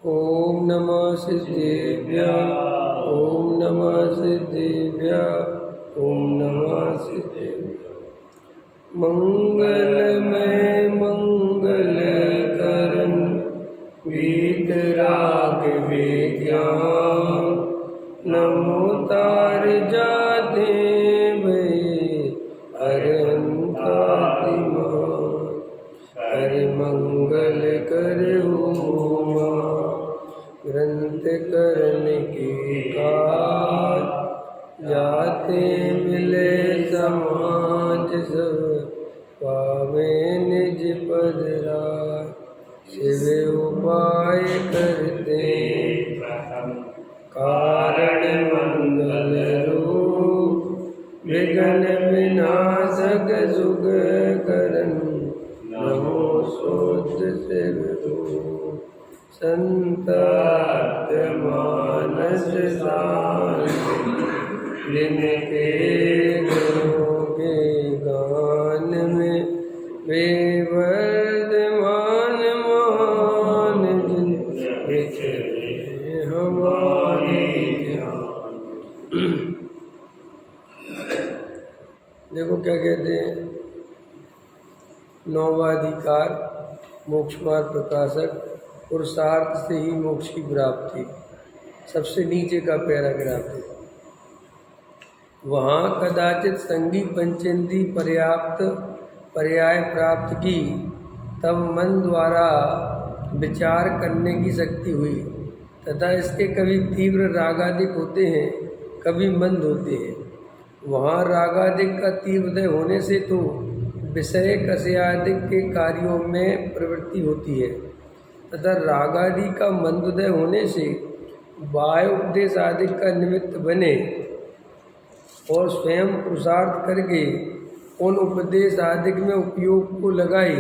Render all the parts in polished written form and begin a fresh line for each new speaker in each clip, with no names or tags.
ओम नमः सिद्धेभ्यः। ओम नमः सिद्धेभ्यः। ओम नमः सिद्धेभ्यः। मंगलमय मंगलकरण वीतराग विज्ञान नमो तार जाते भये अरंतातिमान हर मंगल कर उमा ग्रंथ करण की काज जाते मिले समाज सब पावे निज पद राज शिव उपाय करते कारण मंगल रूप विघ्न विनाशक जुग करण नमो शुद्ध शिव संतप्त मानस शांति जिनके गुणों के गान में वे वर्धमान मान जिन विचरे हमारे ज्ञान। देखो क्या कहते हैं, नौवां अधिकार मोक्ष मार्ग प्रकाशक पुरुषार्थ से ही मोक्ष की प्राप्ति, सबसे नीचे का पैराग्राफ है। वहाँ कदाचित संगी पंचेंद्री पर्याप्त पर्याय प्राप्त की, तब मन द्वारा विचार करने की शक्ति हुई तथा इसके कभी तीव्र रागादिक होते हैं, कभी मंद होते हैं। वहाँ रागादिक का तीव्र होने से तो विषय कषयादिक के कार्यों में प्रवृत्ति होती है तथा रागादि का मंदोदय होने से बाह्य उपदेश आदि का निमित्त बने और स्वयं पुरुषार्थ करके उन उपदेश आदि में उपयोग को लगाए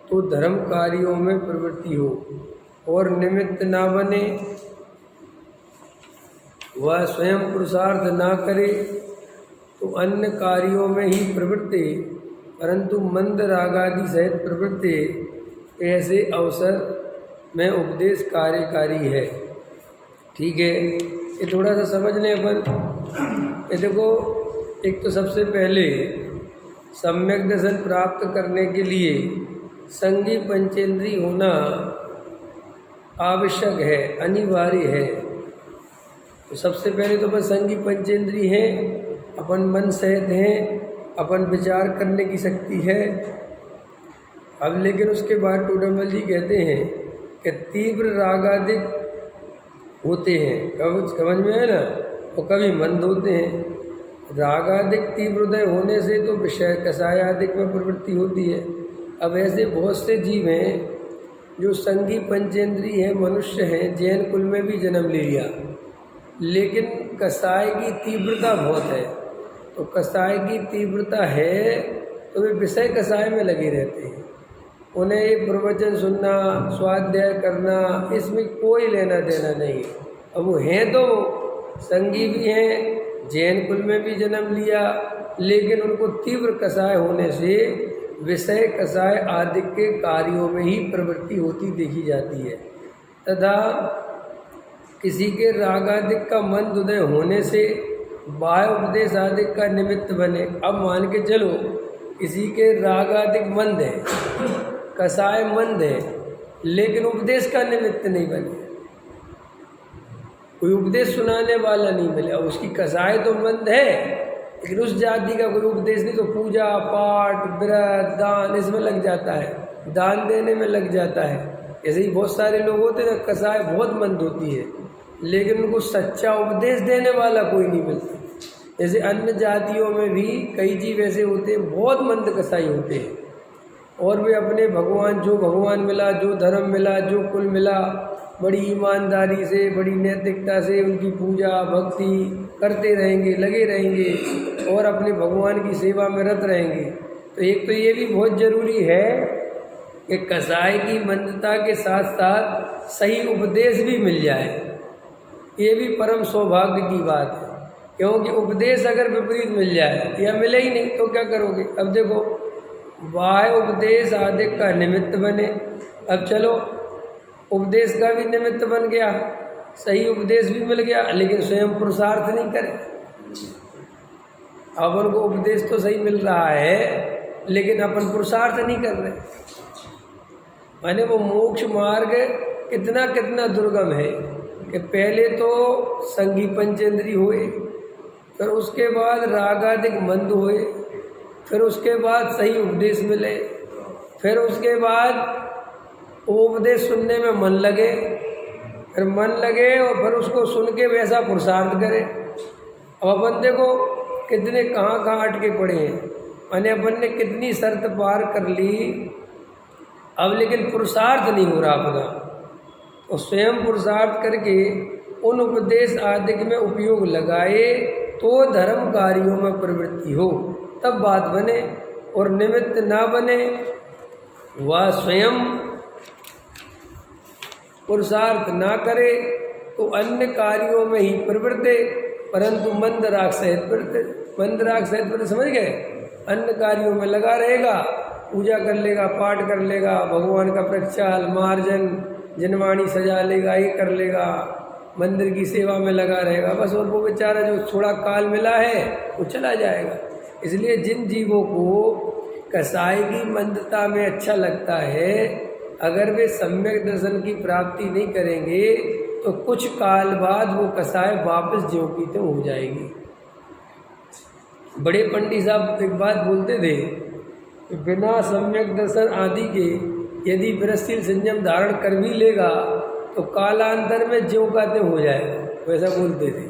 तो धर्म कार्यों में प्रवृत्ति हो, और निमित्त ना बने, वह स्वयं पुरुषार्थ ना करे तो अन्य कार्यों में ही प्रवृत्ति परंतु मंद रागादि सहित प्रवृत्ति, ऐसे अवसर में उपदेश कार्यकारी है। ठीक है, ये थोड़ा सा समझ लें अपन। ये देखो, एक तो सबसे पहले सम्यक दर्शन प्राप्त करने के लिए संगी पंचेंद्री होना आवश्यक है, अनिवार्य है। तो सबसे पहले तो बस संगी पंचेंद्री है, अपन मन सहित हैं, अपन विचार करने की शक्ति है। अब लेकिन उसके बाद टोडरमल जी कहते हैं कि तीव्र रागादिक होते हैं, कब समझ में है ना, और कभी मंद होते हैं। रागादिक तीव्रोदय होने से तो विषय कषायादिक में प्रवृत्ति होती है। अब ऐसे बहुत से जीव हैं जो संगी पंचेंद्री हैं, मनुष्य हैं, जैन कुल में भी जन्म ले लिया, लेकिन कषाय की तीव्रता बहुत है। तो कषाय की तीव्रता है तो वे विषय कषाय में लगे रहते हैं। उन्हें ये प्रवचन सुनना, स्वाध्याय करना, इसमें कोई लेना देना नहीं है। अब वो हैं तो संगी भी हैं, जैन कुल में भी जन्म लिया, लेकिन उनको तीव्र कषाय होने से विषय कषाय आदि के कार्यों में ही प्रवृत्ति होती देखी जाती है तथा किसी के रागादिक का मंद उदय होने से बाह्य उपदेश आदि का निमित्त बने। अब मान के चलो किसी के रागादिक मंद है, कषाय मंद है, लेकिन उपदेश का निमित्त नहीं बने, कोई उपदेश सुनाने वाला नहीं मिले। अब उसकी कषाय तो मंद है, लेकिन उस जाति का कोई उपदेश नहीं, तो पूजा पाठ व्रत दान इसमें लग जाता है, दान देने में लग जाता है। ऐसे ही बहुत सारे लोग होते हैं, कषाय बहुत मंद होती है, लेकिन उनको सच्चा उपदेश देने वाला कोई नहीं मिलता। जैसे अन्य जातियों में भी कई जीव ऐसे होते हैं, बहुत मंद कसाई होते हैं, और वे अपने भगवान, जो भगवान मिला, जो धर्म मिला, जो कुल मिला, बड़ी ईमानदारी से, बड़ी नैतिकता से उनकी पूजा भक्ति करते रहेंगे, लगे रहेंगे और अपने भगवान की सेवा में रत रहेंगे। तो एक तो ये भी बहुत ज़रूरी है कि कसाई की मंदता के साथ साथ सही उपदेश भी मिल जाए। ये भी परम सौभाग्य की बात है, क्योंकि उपदेश अगर विपरीत मिल जाए या मिले ही नहीं तो क्या करोगे। अब देखो, बाह्य उपदेश आदि का निमित्त बने। अब चलो उपदेश का भी निमित्त बन गया, सही उपदेश भी मिल गया, लेकिन स्वयं पुरुषार्थ नहीं करे। अपन को उपदेश तो सही मिल रहा है, लेकिन अपन पुरुषार्थ नहीं कर रहे। माने वो मोक्ष मार्ग कितना कितना दुर्गम है कि पहले तो संगी पंचेंद्री हुए, फिर उसके बाद रागादिक मंद हुए, फिर उसके बाद सही उपदेश मिले, फिर उसके बाद उपदेश सुनने में मन लगे, फिर मन लगे और फिर उसको सुन के वैसा पुरुषार्थ करे। अब अपन देखो कितने कहाँ कहाँ अटके पड़े हैं, माने अपन ने कितनी शर्त पार कर ली, अब लेकिन पुरुषार्थ नहीं हो रहा अपना। और स्वयं पुरुषार्थ करके उन उपदेश आदि में उपयोग लगाए तो धर्म कार्यों में प्रवृत्ति हो, तब बात बने। और निमित्त ना बने, वह स्वयं पुरुषार्थ ना करे तो अन्य कार्यों में ही प्रवृत्ति, परंतु मंद राग सहित प्रवृत्ति। मंद राग सहित प्रवृत्ति समझ गए? अन्य कार्यों में लगा रहेगा, पूजा कर लेगा, पाठ कर लेगा, भगवान का प्रक्षाल मार्जन जनवाणी सजा लेगा, ये कर लेगा, मंदिर की सेवा में लगा रहेगा बस। और वो बेचारा जो थोड़ा काल मिला है वो चला जाएगा। इसलिए जिन जीवों को कसाई की मंदता में अच्छा लगता है, अगर वे सम्यक दर्शन की प्राप्ति नहीं करेंगे तो कुछ काल बाद वो कसाय वापस ज्यों की त्यों हो जाएगी। बड़े पंडित साहब एक बात बोलते थे कि बिना सम्यक दर्शन आदि के यदि विरसशील संयम धारण कर भी लेगा तो कालांतर में ज्यों का त्यों हो जाएगा। वैसा बोलते थे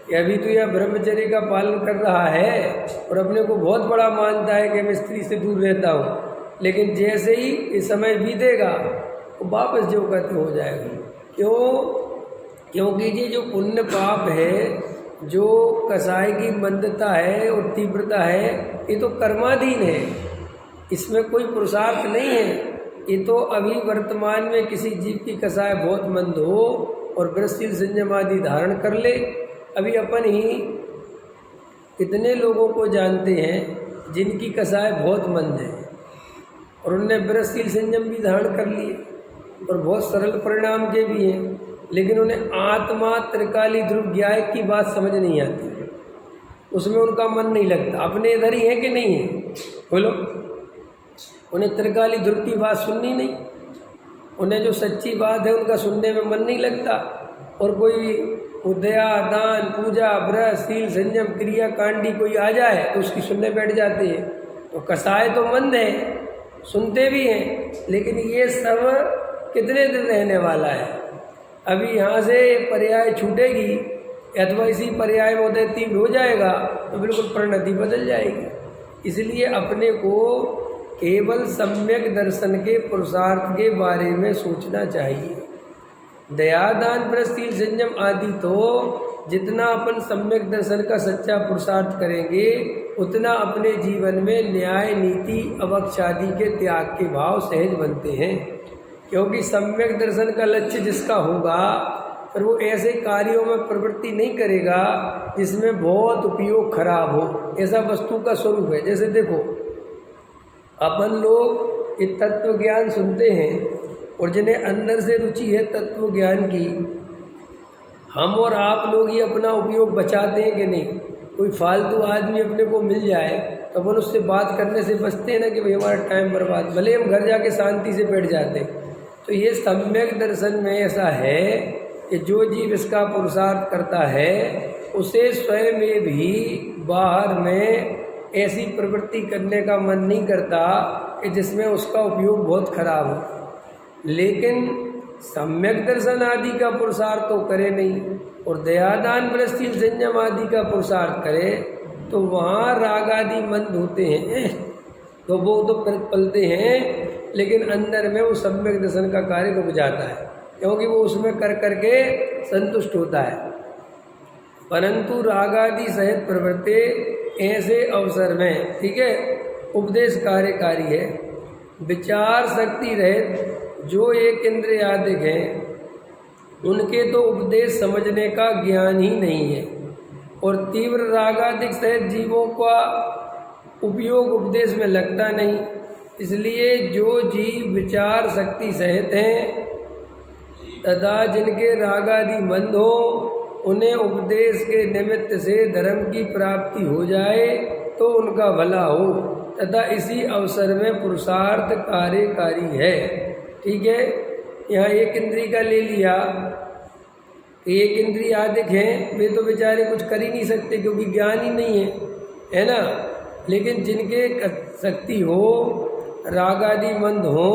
कि अभी तो यह ब्रह्मचर्य का पालन कर रहा है और अपने को बहुत बड़ा मानता है कि मैं स्त्री से दूर रहता हूँ, लेकिन जैसे ही इस समय बीतेगा वो वापस ज्यों का त्यों हो जाएगा। क्यों? क्योंकि ये जो पुण्य पाप है, जो कसाई की मंदता है और तीव्रता है, ये तो कर्माधीन है, इसमें कोई पुरुषार्थ नहीं है। ये तो अभी वर्तमान में किसी जीव की कसाय बहुत मंद हो और विरसशील संयम आदि धारण कर ले। अभी अपन ही कितने लोगों को जानते हैं जिनकी कसाय बहुत मंद है और उनने विरसशील संयम भी धारण कर लिए और बहुत सरल परिणाम के भी हैं, लेकिन उन्हें आत्मा त्रिकाली ध्रुव ज्ञाय की बात समझ नहीं आती, उसमें उनका मन नहीं लगता। अपने इधर ही है कि नहीं है? बोलो। उन्हें त्रिकाली ध्रुव की बात सुननी नहीं, उन्हें जो सच्ची बात है उनका सुनने में मन नहीं लगता। और कोई उदया दान पूजा व्रत शील संयम क्रिया कांडी कोई आ जाए तो उसकी सुनने बैठ जाते हैं। तो कसाय तो मंद है, सुनते भी हैं, लेकिन ये सब कितने दिन रहने वाला है। अभी यहाँ से पर्याय छूटेगी अथवा इसी पर्याय में उदय तीव्र हो जाएगा तो बिल्कुल परिणति बदल जाएगी। इसलिए अपने को केवल सम्यक दर्शन के पुरुषार्थ के बारे में सोचना चाहिए। दया दान विरसशील संयम आदि तो जितना अपन सम्यक दर्शन का सच्चा पुरुषार्थ करेंगे उतना अपने जीवन में न्याय नीति अवक्ष आदि के त्याग के भाव सहज बनते हैं। क्योंकि सम्यक दर्शन का लक्ष्य जिसका होगा पर वो ऐसे कार्यों में प्रवृत्ति नहीं करेगा जिसमें बहुत उपयोग खराब हो, ऐसा वस्तु का स्वरूप है। जैसे देखो अपन लोग ये तत्व ज्ञान सुनते हैं और जिन्हें अंदर से रुचि है तत्व ज्ञान की, हम और आप लोग ये अपना उपयोग बचाते हैं कि नहीं? कोई फालतू आदमी अपने को मिल जाए तो अपन उससे बात करने से बचते हैं ना कि भाई हमारा टाइम बर्बाद, भले हम घर जाके शांति से बैठ जाते हैं। तो ये सम्यक दर्शन में ऐसा है कि जो जीव इसका पुरुषार्थ करता है उसे स्वयं में भी बाहर में ऐसी प्रवृत्ति करने का मन नहीं करता कि जिसमें उसका उपयोग बहुत खराब हो। लेकिन सम्यक दर्शन आदि का पुरुषार्थ तो करे नहीं और दयादान विरसशील संयम आदि का पुरुषार्थ करे तो वहाँ राग आदि मंद होते हैं, तो वो तो पलते हैं, लेकिन अंदर में वो सम्यक दर्शन का कार्य रुक जाता है क्योंकि वो उसमें कर करके संतुष्ट होता है। परंतु राग आदि सहित प्रवृत्ति ऐसे अवसर में, ठीक है, उपदेश कार्यकारी है। विचार शक्ति रहित जो एक इंद्रियादिक हैं उनके तो उपदेश समझने का ज्ञान ही नहीं है और तीव्र रागादिक सहित जीवों का उपयोग उपदेश में लगता नहीं। इसलिए जो जीव विचार शक्ति सहित हैं तथा जिनके रागादि मंद हो उन्हें उपदेश के निमित्त से धर्म की प्राप्ति हो जाए तो उनका भला हो, तथा इसी अवसर में पुरुषार्थ कार्यकारी है। ठीक है, यहाँ एक इंद्री का ले लिया, एक इंद्री आदिक हैं, वे तो बेचारे कुछ कर ही नहीं सकते क्योंकि ज्ञान ही नहीं है ना। लेकिन जिनके शक्ति हो, राग आदि मंद हो,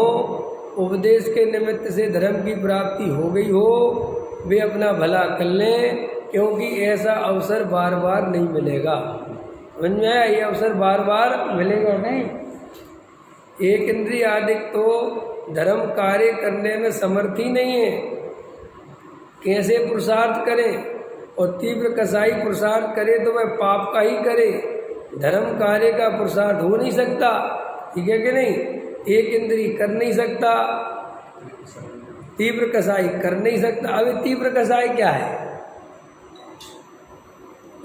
उपदेश के निमित्त से धर्म की प्राप्ति हो गई हो, वे अपना भला कर लें, क्योंकि ऐसा अवसर बार बार नहीं मिलेगा। समझ में आया? ये अवसर बार बार मिलेगा नहीं। एक इंद्रिय आदिक तो धर्म कार्य करने में समर्थ ही नहीं है, कैसे पुरुषार्थ करें? और तीव्र कसाई पुरुषार्थ करे तो वह पाप का ही करे, धर्म कार्य का पुरुषार्थ हो नहीं सकता। ठीक है कि नहीं? एक इंद्री कर नहीं सकता, तीव्र कसाई कर नहीं सकता। अब तीव्र कसाई क्या है?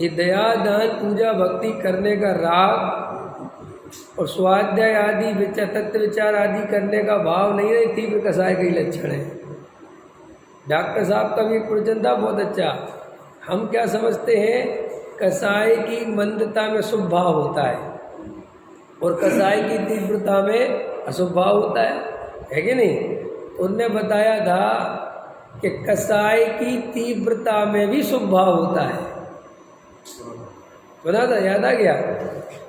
ये दया दान पूजा भक्ति करने का राग और स्वाध्याय आदि तत्व विचार आदि करने का भाव नहीं है, तीव्र कसाई का ही लक्षण है। डॉक्टर साहब का भी एक प्रवचन था बहुत अच्छा। हम क्या समझते हैं, कसाई की मंदता में शुभ भाव होता है और कसाई की तीव्रता में अशुभ भाव होता है कि नहीं? तो उनने बताया था कि कसाई की तीव्रता में भी शुभ भाव होता है। बता था, याद आ गया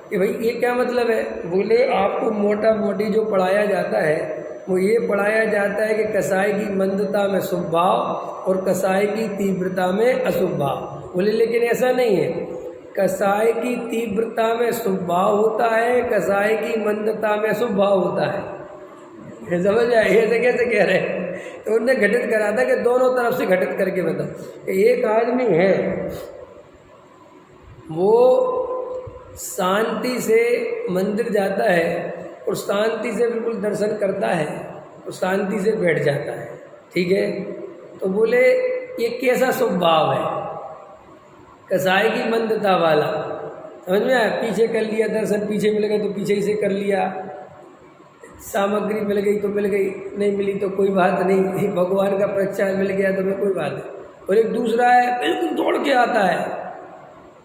कि भाई ये क्या मतलब है? बोले आपको मोटा मोटी जो पढ़ाया जाता है वो ये पढ़ाया जाता है कि कसाई की मंदता में शुभ भाव और कसाई की तीव्रता में अशुभ भाव। बोले लेकिन ऐसा नहीं है, कसाई की तीव्रता में शुभ भाव होता है, कसाई की मंदता में शुभ भाव होता है। समझ आए? ऐसे कैसे कह रहे हैं? तो उनने घटित करा था कि दोनों तरफ से घटित करके बता। एक आदमी है, वो शांति से मंदिर जाता है और शांति से बिल्कुल दर्शन करता है और शांति से बैठ जाता है। ठीक है, तो बोले ये कैसा शुभ भाव है? कसाई की मंदता वाला। समझ में आया? पीछे कर लिया दर्शन, पीछे मिल गए तो पीछे ही से कर लिया, सामग्री मिल गई तो मिल गई, नहीं मिली तो कोई बात नहीं, भगवान का प्रचार मिल गया तो मैं कोई बात नहीं। और एक दूसरा है बिल्कुल दौड़ के आता है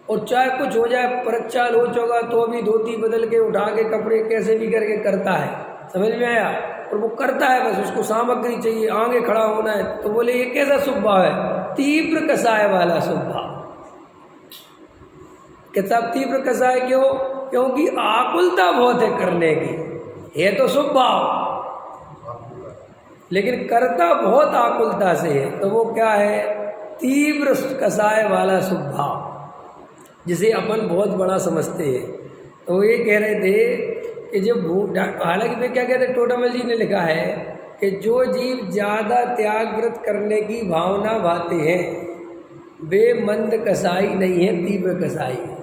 और चाहे कुछ हो जाए, प्रचार हो चुका तो भी धोती बदल के उठा के कपड़े कैसे भी करके करता है। समझ में आया? और वो करता है, बस उसको सामग्री चाहिए, आगे खड़ा होना है। तो बोले ये कैसा शुभ भाव है? तीव्र कसाय वाला शुभ भाव। किताब तीव्र कसाय क्यों? क्योंकि आकुलता बहुत है करने की। ये तो शुभ भाव, लेकिन करता बहुत आकुलता से है, तो वो क्या है? तीव्र कसाय वाला शुभ भाव, जिसे अपन बहुत बड़ा समझते हैं। तो ये कह रहे थे कि जब हालांकि मैं क्या कहते, टोडामल जी ने लिखा है कि जो जीव ज़्यादा त्याग व्रत करने की भावना भाते हैं वे मंद कसाई नहीं है, तीव्र कसाई है।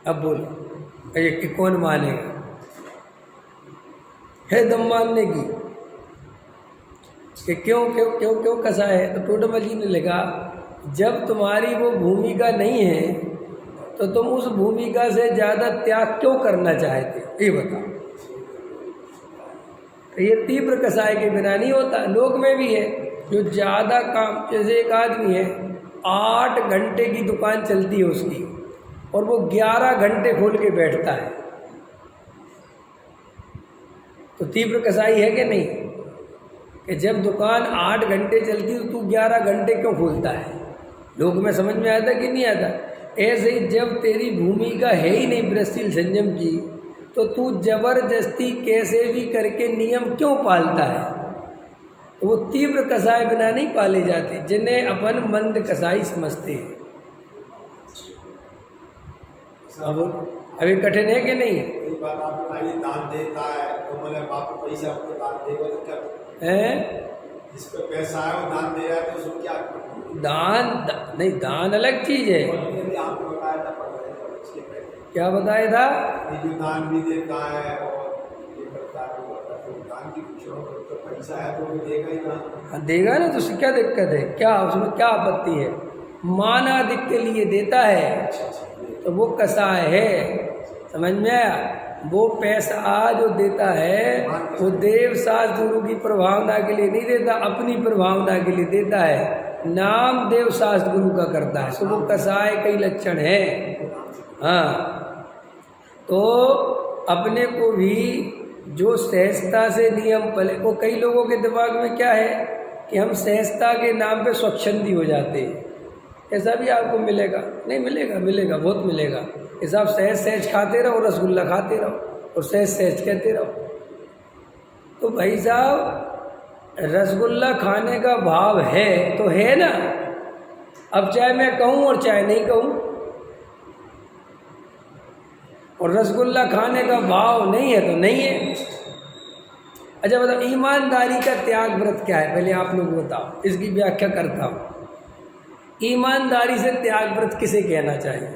अब बोलो ये कौन मानेगा? है दम मानने की कि क्यों क्यों क्यों क्यों कसाई है? तो टोडामल जी ने लिखा, जब तुम्हारी वो भूमिका नहीं है तो तुम उस भूमिका से ज़्यादा त्याग क्यों करना चाहते? ये बताओ। तो ये तीव्र कसाई के बिना नहीं होता। लोक में भी है जो ज़्यादा काम, जैसे एक आदमी है 8 घंटे की दुकान चलती है उसकी और वो 11 घंटे खोल के बैठता है, तो तीव्र कसाई है कि नहीं? कि जब दुकान 8 घंटे चलती तो तू 11 घंटे क्यों खोलता है? लोक में समझ में आता कि नहीं आता? ऐसे ही जब तेरी भूमिका है ही नहीं ब्रजशील संयम की, तो तू जबरदस्ती कैसे भी करके नियम क्यों पालता है? तो वो तीव्र कसाई बिना नहीं पाले जाते, जिन्हें अपन मंद कसाई समझते हैं। अब अभी कठिन है कि नहीं?
दान देता है तो मैंने बाप पैसा आपको दान देगा तो क्या
है?
जिस पे पैसा है वो दान दे रहा है तो उसको क्या?
नहीं, दान अलग चीज है।
आपको बताया था
क्या बताया था?
ये जो दान भी देता है और ये करता है वो करता है, तो दान की कुछ तो पैसा है तो वो देगा ही ना।
हाँ देगा ना, तो उससे क्या दिक्कत है? क्या उसमें क्या आपत्ति है? मान आदि के लिए देता है तो वो कसाय है। समझ में आया? वो पैसा जो देता है वो देव शास्त्र गुरु की प्रभावना के लिए नहीं देता, अपनी प्रभावना के लिए देता है। नाम देव शास्त्र गुरु का करता है। सो वो कसाय कई लक्षण है। हाँ, तो अपने को भी जो सहजता से नियम पले, वो कई लोगों के दिमाग में क्या है कि हम सहजता के नाम पे स्वच्छंदी हो जाते हैं। ऐसा भी आपको मिलेगा? नहीं मिलेगा, मिलेगा, बहुत मिलेगा। ऐसा आप सहज सहज खाते रहो, रसगुल्ला खाते रहो और सहज सहज कहते रहो। तो भाई साहब, रसगुल्ला खाने का भाव है तो है ना। अब चाहे मैं कहूँ और चाहे नहीं कहूँ, और रसगुल्ला खाने का भाव नहीं है तो नहीं है। अच्छा बताओ, ईमानदारी का त्याग व्रत क्या है? पहले आप लोग बताओ, इसकी व्याख्या करता हूँ। ईमानदारी से त्याग व्रत किसे कहना चाहिए?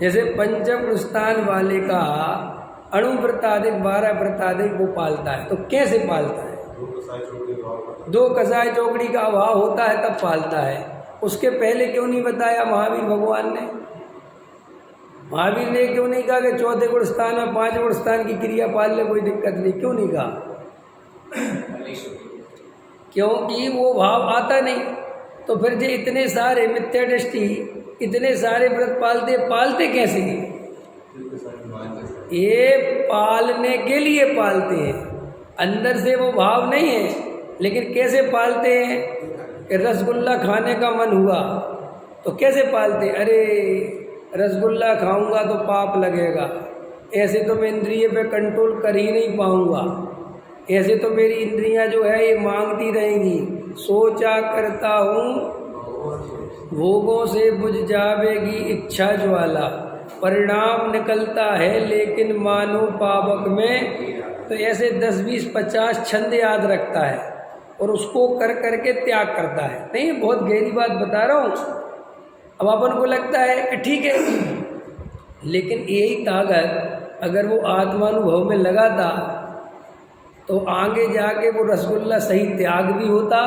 जैसे पंचम प्रस्थान वाले का अणु व्रताधिक 12 व्रताधिक वो पालता है, तो कैसे पालता है? 2 कसाय चौकड़ी का अभाव होता है तब पालता है। उसके पहले क्यों नहीं बताया महावीर भगवान ने? महावीर ने क्यों नहीं कहा कि 4 गुण स्थान में 5 गुण स्थान की क्रिया पाल ले, कोई दिक्कत नहीं? क्यों नहीं कहा? क्योंकि वो भाव आता नहीं। तो फिर जो इतने सारे मिथ्या दृष्टि, इतने सारे व्रत पालते कैसे? ये पालने के लिए पालते हैं, अंदर से वो भाव नहीं है। लेकिन कैसे पालते हैं कि रसगुल्ला खाने का मन हुआ तो कैसे पालते? अरे रसगुल्ला खाऊंगा तो पाप लगेगा, ऐसे तो मैं इंद्रिय पे कंट्रोल कर ही नहीं पाऊंगा, ऐसे तो मेरी इंद्रियां जो है ये मांगती रहेंगी। सोचा करता हूँ भोगों से बुझ जावेगी इच्छा ज्वाला, परिणाम निकलता है लेकिन मानो पावक में। तो ऐसे 10, 20, 50 छंद याद रखता है और उसको कर करके त्याग करता है। नहीं, बहुत गहरी बात बता रहा हूँ। अब अपन को लगता है कि ठीक है, लेकिन यही ताकत अगर वो आत्मानुभव में लगाता तो आगे जाके वो रसगुल्ला सही त्याग भी होता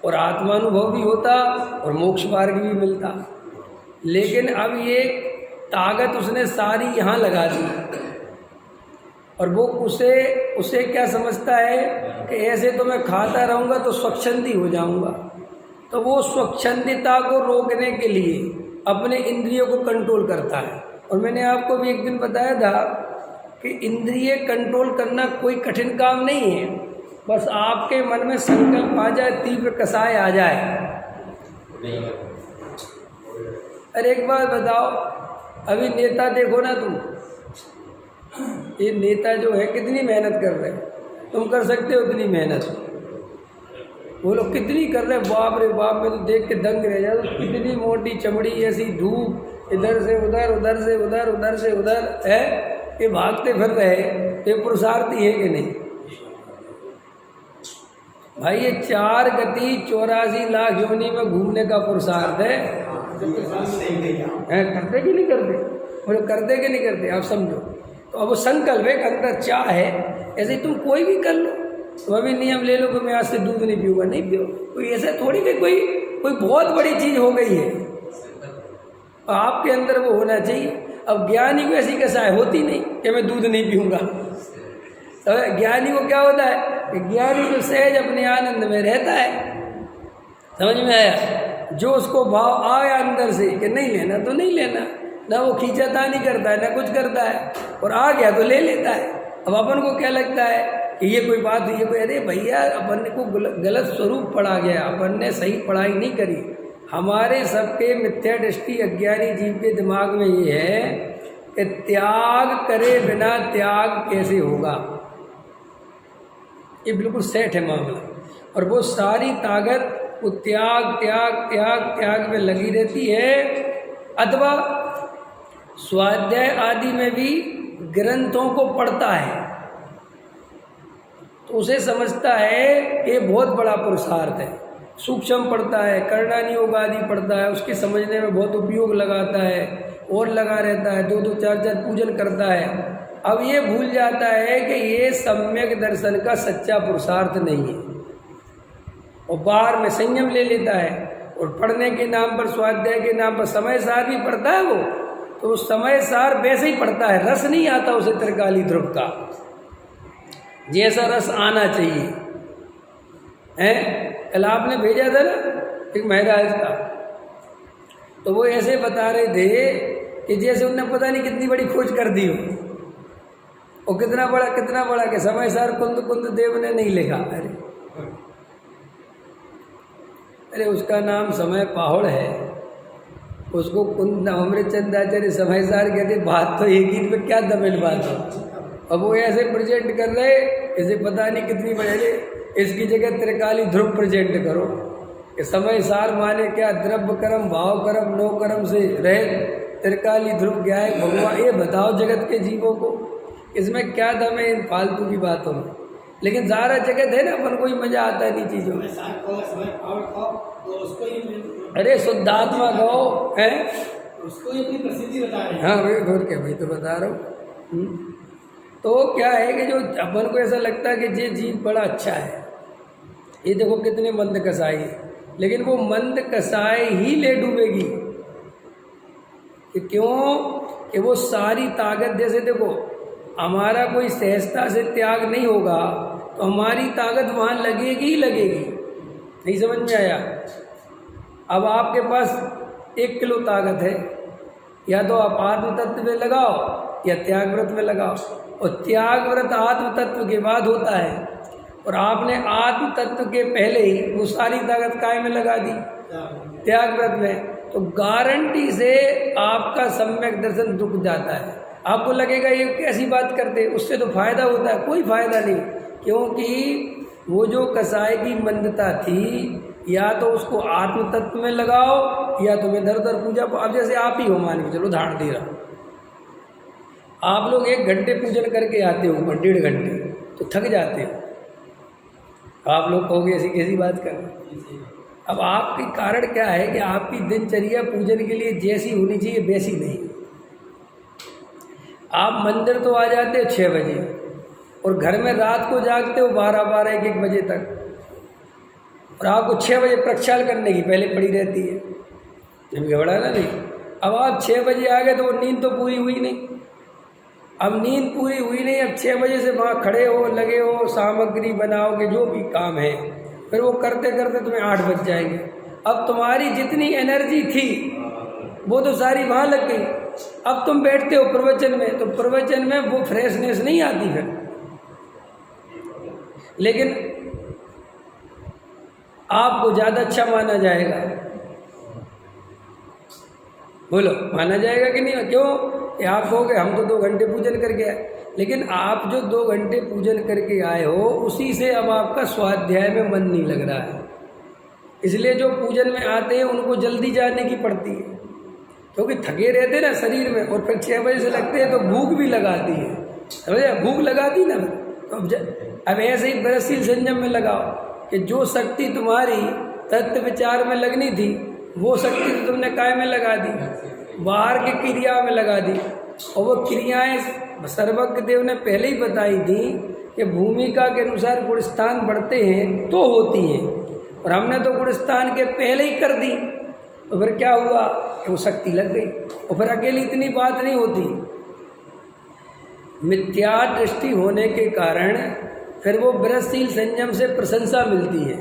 और आत्मानुभव भी होता और मोक्ष मार्ग भी मिलता। लेकिन अब ये ताकत उसने सारी यहाँ लगा दी और वो उसे क्या समझता है कि ऐसे तो मैं खाता रहूँगा तो स्वच्छंदी हो जाऊँगा। तो वो स्वच्छंदिता को रोकने के लिए अपने इंद्रियों को कंट्रोल करता है। और मैंने आपको भी एक दिन बताया था कि इंद्रिय कंट्रोल करना कोई कठिन काम नहीं है, बस आपके मन में संकल्प आ जाए, तीव्र कसाय आ जाए। अरे एक बात बताओ, अभी नेता देखो ना तुम, ये नेता जो है कितनी मेहनत कर रहे हैं, तुम कर सकते हो इतनी मेहनत? वो लोग कितनी कर रहे हैं, बाप रे बाप, मैं तो देख के दंग रह जाता। कितनी मोटी चमड़ी, ऐसी धूप, इधर से उधर, उधर से उधर, उधर से उधर है, ये भागते फिर रहे। ये पुरुषार्थ है कि नहीं भाई? ये 4 गति 84 लाख योनि में घूमने का पुरुषार्थ है। करते कि नहीं करते? वो करते कि नहीं करते? आप समझो। तो अब वो संकल्प है, अंदर चाह है, ऐसे तुम कोई भी कर लो। तो अभी नियम ले लो कि मैं आज से दूध नहीं पीऊँगा, नहीं पियो। कोई ऐसा थोड़ी कि कोई बहुत बड़ी चीज़ हो गई है, आपके अंदर वो होना चाहिए। अब ज्ञानी को ऐसी कसाय होती नहीं कि मैं दूध नहीं पीऊँगा। तो ज्ञानी को क्या होता है कि ज्ञानी जो सहज अपने आनंद में रहता है, समझ में आया? जो उसको भाव आया अंदर से कि नहीं लेना तो नहीं लेना, ना वो खींचातानी करता है ना कुछ करता है, और आ गया तो ले लेता है। अब अपन को क्या लगता है कि ये कोई बात, ये कोई, अरे भैया अपन को गलत स्वरूप पढ़ा गया, अपन ने सही पढ़ाई नहीं करी। हमारे सबके मिथ्या दृष्टि अज्ञानी जीव के दिमाग में ये है कि त्याग करे बिना त्याग कैसे होगा। ये बिल्कुल सेट है मामला। और वो सारी ताकत वो त्याग त्याग त्याग त्याग में लगी रहती है। अथवा स्वाध्याय आदि में भी ग्रंथों को पढ़ता है तो उसे समझता है कि बहुत बड़ा पुरुषार्थ है। सूक्ष्म पढ़ता है, करणानी योग आदि पढ़ता है, उसके समझने में बहुत उपयोग लगाता है और लगा रहता है, 2-2 4-4 पूजन करता है। अब ये भूल जाता है कि ये सम्यक दर्शन का सच्चा पुरुषार्थ नहीं है और बाहर में संयम ले लेता है और पढ़ने के नाम पर, स्वाध्याय के नाम पर समय सार भी पढ़ता है वो, तो वो समय सार वैसे ही पड़ता है, रस नहीं आता उसे त्रिकाली ध्रुव का जैसा रस आना चाहिए। हैं, कल आपने भेजा था ना एक महाराज का, तो वो ऐसे बता रहे थे कि जैसे उनने पता नहीं कितनी बड़ी खोज कर दी हो, और कितना बड़ा कि समय सार कुंद देव ने नहीं लिखा। अरे उसका नाम समय पाहुड़ है, उसको कुंद अमृतचंदाचार्य समय सार कहते। बात तो एक ही में क्या दमिल बात है। अब वो ऐसे प्रेजेंट कर रहे ऐसे पता नहीं कितनी बड़े, इसकी जगह त्रिकाली ध्रुव प्रेजेंट करो कि समय सार माने क्या, द्रव्य कर्म भाव कर्म नो कर्म से रहे त्रिकाली ध्रुव क्या है भगवान, ये बताओ जगत के जीवों को। इसमें क्या दम है इन फालतू की बातों में। लेकिन सारा जगत है ना, अपन को ही मजा आता है इन चीजों में। अरे शुद्धात्मा गौ है,
उसको ही अपनी प्रसिद्धि बता रहे हैं।
हाँ भाई, और क्या भाई, तो बता रहा हूँ। तो क्या है कि जो अपन को ऐसा लगता है कि ये जीव बड़ा अच्छा है, ये देखो कितने मंद कसाई है, लेकिन वो मंद कसाई ही ले डूबेगी। कि क्यों? कि वो सारी ताकत, जैसे देखो हमारा कोई सहजता से त्याग नहीं होगा तो हमारी ताकत वहाँ लगेगी ही लगेगी। नहीं समझ में आया? अब आपके पास 1 किलो ताकत है, या तो आप आत्म तत्व में लगाओ या त्याग व्रत में लगाओ, और त्याग व्रत आत्म तत्व के बाद होता है, और आपने आत्म तत्व के पहले ही वो सारी ताकत काय में लगा दी, त्याग व्रत में, तो गारंटी से आपका सम्यक दर्शन रुक जाता है। आपको लगेगा ये कैसी बात करते, उससे तो फायदा होता है, कोई फायदा नहीं। क्योंकि वो जो कसाई की मंदता थी, या तो उसको आत्म तत्व में लगाओ या तुम्हें दर दर पूजा। अब जैसे आप ही हो, मान के चलो उदाहरण दे रहा, आप लोग 1 घंटे पूजन करके आते हो, 1.5 घंटे, तो थक जाते हो। आप लोग कहोगे ऐसी कैसी बात कर। अब आपके कारण क्या है कि आपकी दिनचर्या पूजन के लिए जैसी होनी चाहिए वैसी नहीं। आप मंदिर तो आ जाते हो 6 बजे, और घर में रात को जागते हो 12-12, 1-1 बजे तक, और आपको 6 बजे प्रक्षाल करने की पहले पड़ी रहती है। जब घबरा ना नहीं, अब आप 6 बजे आ गए तो वो नींद तो पूरी हुई नहीं। अब नींद पूरी हुई नहीं, अब 6 बजे से वहाँ खड़े हो, लगे हो, सामग्री बनाओगे, जो भी काम है, फिर वो करते करते तुम्हें 8 बज जाएंगे। अब तुम्हारी जितनी एनर्जी थी वो तो सारी वहाँ लग गई। अब तुम बैठते हो प्रवचन में, तो प्रवचन में वो फ्रेशनेस नहीं आती फिर। लेकिन आपको ज़्यादा अच्छा माना जाएगा, बोलो माना जाएगा कि नहीं? क्यों? कि आप कहोगे हम तो 2 घंटे पूजन करके आए, लेकिन आप जो 2 घंटे पूजन करके आए हो उसी से अब आपका स्वाध्याय में मन नहीं लग रहा है। इसलिए जो पूजन में आते हैं उनको जल्दी जाने की पड़ती है, क्योंकि थके रहते ना शरीर में, और फिर 6 बजे से लगते हैं तो भूख भी लगाती है, समझे? भूख लगाती ना, तो अब ऐसे ही बरसील संयम में लगाओ कि जो शक्ति तुम्हारी तत्व विचार में लगनी थी वो शक्ति तो तुमने काय में लगा दी, बाहर की क्रिया में लगा दी। और वो क्रियाएं सर्वज्ञ देव ने पहले ही बताई थी कि भूमिका के अनुसार गुणस्थान बढ़ते हैं तो होती हैं, और हमने तो गुणस्थान के पहले ही कर दी, तो फिर क्या हुआ कि वो शक्ति लग गई। और फिर अकेली इतनी बात नहीं होती, मिथ्या दृष्टि होने के कारण फिर वो व्रतशील संयम से प्रशंसा मिलती है।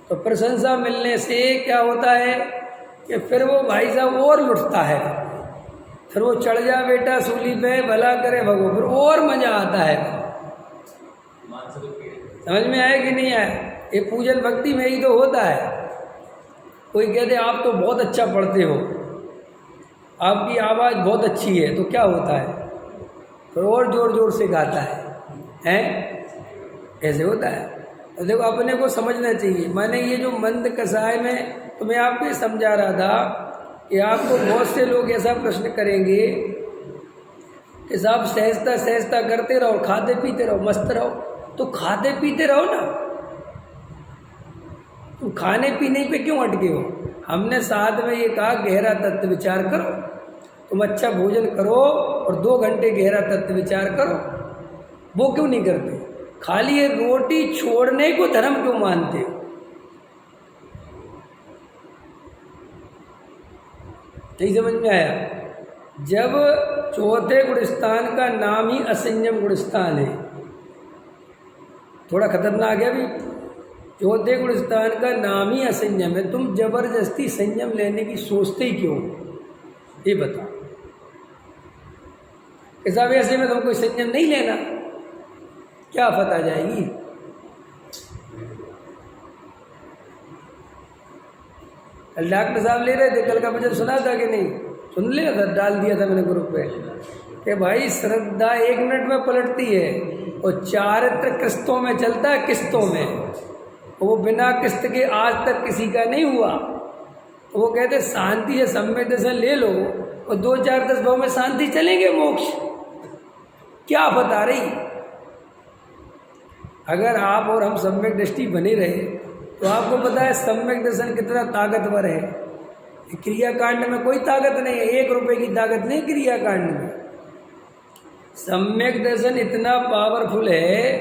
तो प्रशंसा मिलने से क्या होता है कि फिर वो भाई साहब और लुटता है, फिर वो चढ़ जा बेटा सूली पे, भला करे भगवान, फिर और मजा आता है। समझ में आया कि नहीं आया? ये पूजन भक्ति में ही तो होता है। कोई कहते आप तो बहुत अच्छा पढ़ते हो, आपकी आवाज़ बहुत अच्छी है, तो क्या होता है फिर और जोर जोर से गाता है, हैं? ऐसे होता है। तो देखो अपने को समझना चाहिए। मैंने ये जो मंद कसाय में तो मैं आपको ये समझा रहा था कि आपको बहुत से लोग ऐसा प्रश्न करेंगे कि साहब सहजता सहजता करते रहो, खाते पीते रहो, मस्त रहो। तो खाते पीते रहो ना, तुम खाने पीने पे क्यों अटके हो? हमने साथ में ये कहा गहरा तत्व विचार करो, तुम अच्छा भोजन करो और 2 घंटे गहरा तत्व विचार करो। वो क्यों नहीं करते? खाली ये रोटी छोड़ने को धर्म क्यों मानते हो? नहीं समझ में आया? जब चौथे गुण स्थान का नाम ही असंयम गुण स्थान है, थोड़ा खतरनाक है भी। चौथे गुण स्थान का नाम ही असंयम है, तुम जबरदस्ती संयम लेने की सोचते ही क्यों, ये बताओ। ऐसा वैसे में तुमको संयम नहीं लेना, क्या फत आ जाएगी। डॉक्टर साहब ले रहे थे, कल का वचन सुना था कि नहीं, सुन लिया था, डाल दिया था मैंने ग्रुप पे कि भाई श्रद्धा 1 मिनट में पलटती है और चारित्र किस्तों में चलता है, किस्तों में। वो बिना किस्त के आज तक किसी का नहीं हुआ। तो वो कहते शांति है सम्यक दर्शन ले लो और 2-4-10 भाव में शांति चलेंगे मोक्ष, क्या बता रही। अगर आप और हम सम्यक दृष्टि बने रहे तो आपको पता है सम्यक दर्शन कितना ताकतवर है। क्रियाकांड में कोई ताकत नहीं है, 1 रुपए की ताकत नहीं क्रियाकांड में। सम्यक दर्शन इतना पावरफुल है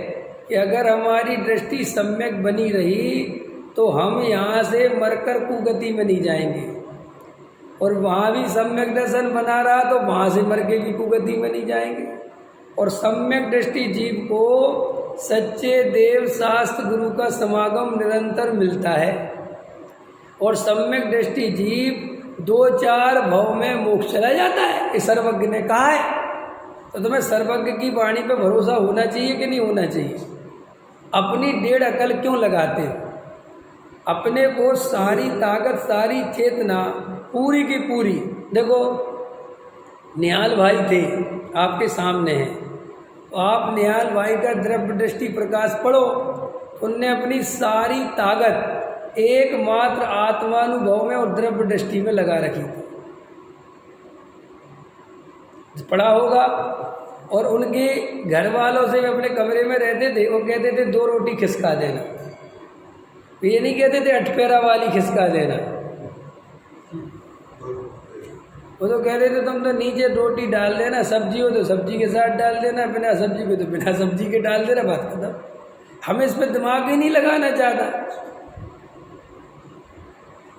कि अगर हमारी दृष्टि सम्यक बनी रही तो हम यहाँ से मरकर कुगति में नहीं जाएंगे, और वहाँ भी सम्यक दर्शन बना रहा तो वहाँ से मर के भी कुगति में नहीं जाएंगे। और सम्यक दृष्टि जीव को सच्चे देव शास्त्र गुरु का समागम निरंतर मिलता है, और सम्यक दृष्टि जीव 2-4 भव में मोक्ष चला जाता है, इस सर्वज्ञ ने कहा है। तो तुम्हें सर्वज्ञ की वाणी पे भरोसा होना चाहिए कि नहीं होना चाहिए। अपनी 1.5 अकल क्यों लगाते हो, अपने को सारी ताकत सारी चेतना पूरी की पूरी। देखो निहाल भाई थे आपके सामने हैं, तो आप निहाल भाई का द्रव्य दृष्टि प्रकाश पढ़ो, उनने अपनी सारी ताकत एकमात्र आत्मानुभव में और द्रव्य दृष्टि में लगा रखी थी, पढ़ा होगा। और उनके घर वालों से अपने कमरे में रहते थे, वो कहते थे 2 रोटी खिसका देना, ये नहीं कहते थे 8 पैरा वाली खिसका देना। वो तो कहते थे तुम तो नीचे रोटी डाल देना, सब्जी हो तो सब्जी के साथ डाल देना, बिना सब्जी को तो बिना सब्जी के डाल देना, बात खत्म। हमें इस पर दिमाग ही नहीं लगाना चाहता,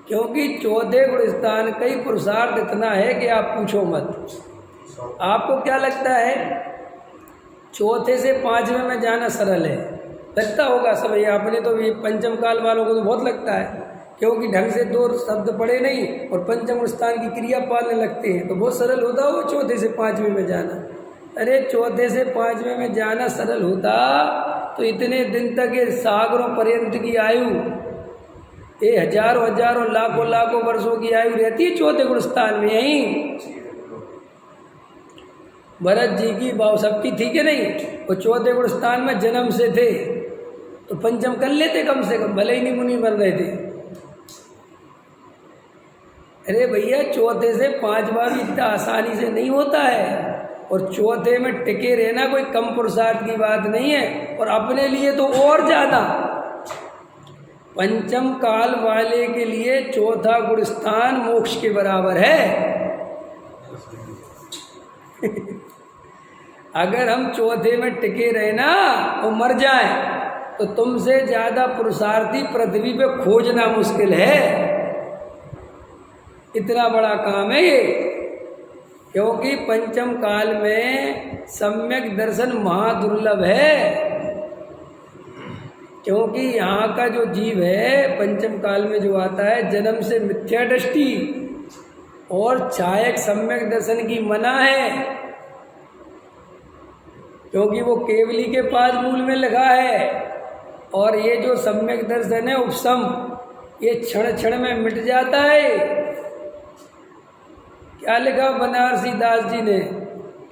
क्योंकि चौथे गुण स्थान का ही पुरुषार्थ इतना है कि आप पूछो मत। आपको क्या लगता है चौथे से 5वें में जाना सरल है? लगता होगा सब, ये आपने तो ये पंचम काल वालों को तो बहुत लगता है, क्योंकि ढंग से 2 शब्द पढ़े नहीं और पंचम स्थान की क्रिया पालने लगते हैं, तो बहुत सरल होता हो चौथे से 5वें में जाना। अरे चौथे से 5वें में जाना सरल होता तो इतने दिन तक ये सागरों पर्यंत की आयु, ये हजारों हजारों लाखों लाखों वर्षों की आयु रहती है चौथे गुण स्थान में। यहीं भरत जी की बाव सबकी थी कि नहीं, वो चौथे गुण स्थान में जन्म से थे, तो पंचम कर लेते कम से कम, भले ही नहीं मुनि बन रहे थे। अरे भैया चौथे से 5 बार इतना आसानी से नहीं होता है, और चौथे में टिके रहना कोई कम पुरुषार्थ की बात नहीं है, और अपने लिए तो और ज़्यादा। पंचम काल वाले के लिए चौथा गुण स्थान मोक्ष के बराबर है। अगर हम चौथे में टिके रहे ना तो मर जाए, तो तुमसे ज़्यादा पुरुषार्थी पृथ्वी पे खोजना मुश्किल है। इतना बड़ा काम है ये, क्योंकि पंचम काल में सम्यक दर्शन महादुर्लभ है। क्योंकि यहाँ का जो जीव है पंचम काल में जो आता है, जन्म से मिथ्या दृष्टि और छायक सम्यक दर्शन की मना है, क्योंकि वो केवली के पास मूल में लगा है। और ये जो सम्यक दर्शन है उपसम, ये क्षण क्षण में मिट जाता है। क्या लिखा बनारसी दास जी ने,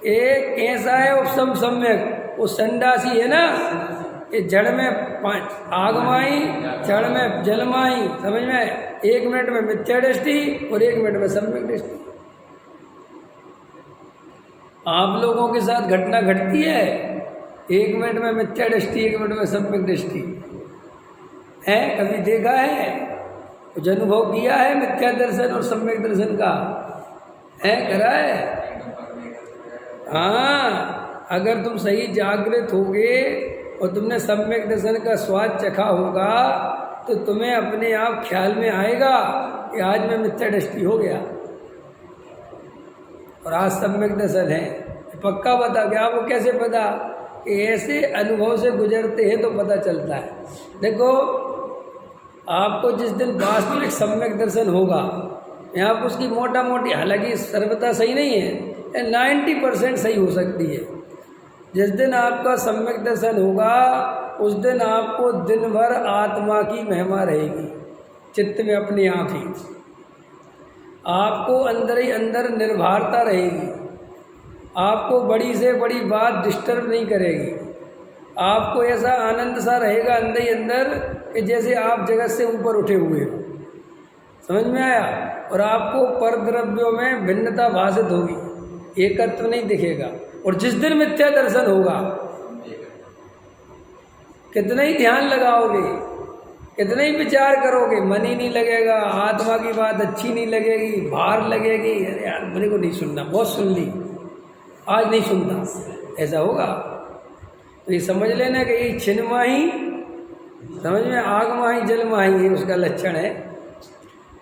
एक कैसा है उपसम सम्यक, वो संडासी है ना, ये जड़ में आगमाई जड़ में जलमाई, समझ में, 1 मिनट में मिथ्या दृष्टि और 1 मिनट में सम्यक दृष्टि। आप लोगों के साथ घटना घटती है, 1 मिनट में मिथ्या दृष्टि 1 मिनट में सम्यक दृष्टि है, कभी देखा है? कुछ अनुभव किया है मिथ्या दर्शन और सम्यक दर्शन का? है, करा है? हाँ, अगर तुम सही जागृत होगे और तुमने सम्यक दर्शन का स्वाद चखा होगा तो तुम्हें अपने आप ख्याल में आएगा कि आज मैं मिथ्या दृष्टि हो गया। और आज सम्यक दर्शन है। पक्का बता कि आपको कैसे पता कि ऐसे अनुभव से गुजरते हैं तो पता चलता है। देखो आपको जिस दिन वास्तविक सम्यक दर्शन होगा, यहाँ पर उसकी मोटा मोटी, हालांकि सर्वथा सही नहीं है, 90% सही हो सकती है। जिस दिन आपका सम्यक दर्शन होगा उस दिन आपको दिन भर आत्मा की महिमा रहेगी चित्त में अपने आप ही। आपको अंदर ही अंदर निर्भरता रहेगी, आपको बड़ी से बड़ी बात डिस्टर्ब नहीं करेगी। आपको ऐसा आनंद सा रहेगा अंदर ही अंदर कि जैसे आप जगत से ऊपर उठे हुए हो। समझ में आया? और आपको परद्रव्यों में भिन्नता भाषित होगी, एकत्व नहीं दिखेगा। और जिस दिन मिथ्या दर्शन होगा, कितना ही ध्यान लगाओगे, कितना ही विचार करोगे, मन ही नहीं लगेगा, आत्मा की बात अच्छी नहीं लगेगी, भार लगेगी, अरे यार मेरे को नहीं सुनना, बहुत सुन ली, आज नहीं सुनता, ऐसा होगा। तो ये समझ लेना कि ये छिन्न माही, समझ में, आग माही जल माही, ये उसका लक्षण है।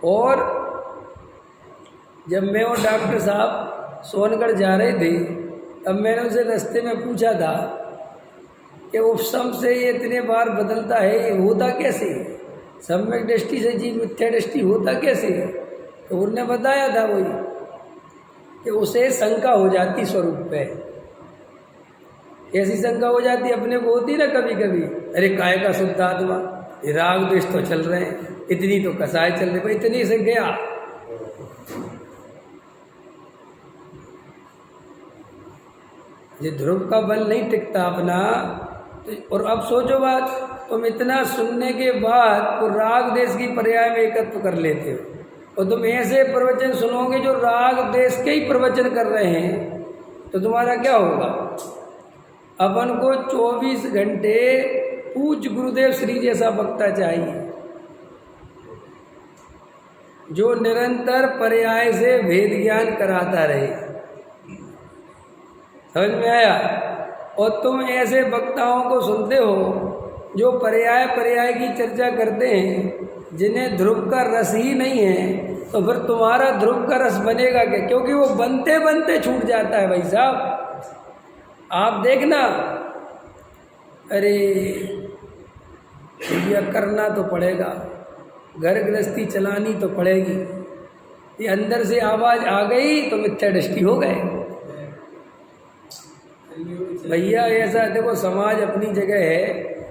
और जब मैं और डॉक्टर साहब सोनगढ़ जा रहे थे, तब मैंने उनसे रास्ते में पूछा था कि उपशम से ये इतने बार बदलता है, ये होता कैसे है? सम्यक दृष्टि से जीव मिथ्या दृष्टि होता कैसे है? तो उन्होंने बताया था वही कि उसे शंका हो जाती स्वरूप पे। ऐसी शंका हो जाती अपने को होती ना कभी कभी, अरे काय का शुद्ध आत्मा, ये राग द्वेष तो चल रहे हैं, इतनी तो कसाय चल रही, इतनी से गया। ये ध्रुव का बल नहीं टिकता अपना। और अब सोचो बात, तुम इतना सुनने के बाद तो राग देश की पर्याय में एकत्व कर लेते हो, और तुम ऐसे प्रवचन सुनोगे जो राग देश के ही प्रवचन कर रहे हैं, तो तुम्हारा क्या होगा? अपन को 24 घंटे पूज्य गुरुदेव श्री जैसा वक्ता चाहिए, जो निरंतर पर्याय से भेद ज्ञान कराता रहे। समझ में आया? और तुम ऐसे वक्ताओं को सुनते हो जो पर्याय की चर्चा करते हैं, जिन्हें ध्रुव का रस ही नहीं है, तो फिर तुम्हारा ध्रुव का रस बनेगा क्या? क्योंकि वो बनते बनते छूट जाता है भाई साहब। आप देखना, अरे भैया करना तो पड़ेगा, घर गृहस्थी चलानी तो पड़ेगी, ये अंदर से आवाज़ आ गई तो मिथ्या दृष्टि हो गए। भैया ऐसा देखो, समाज अपनी जगह है,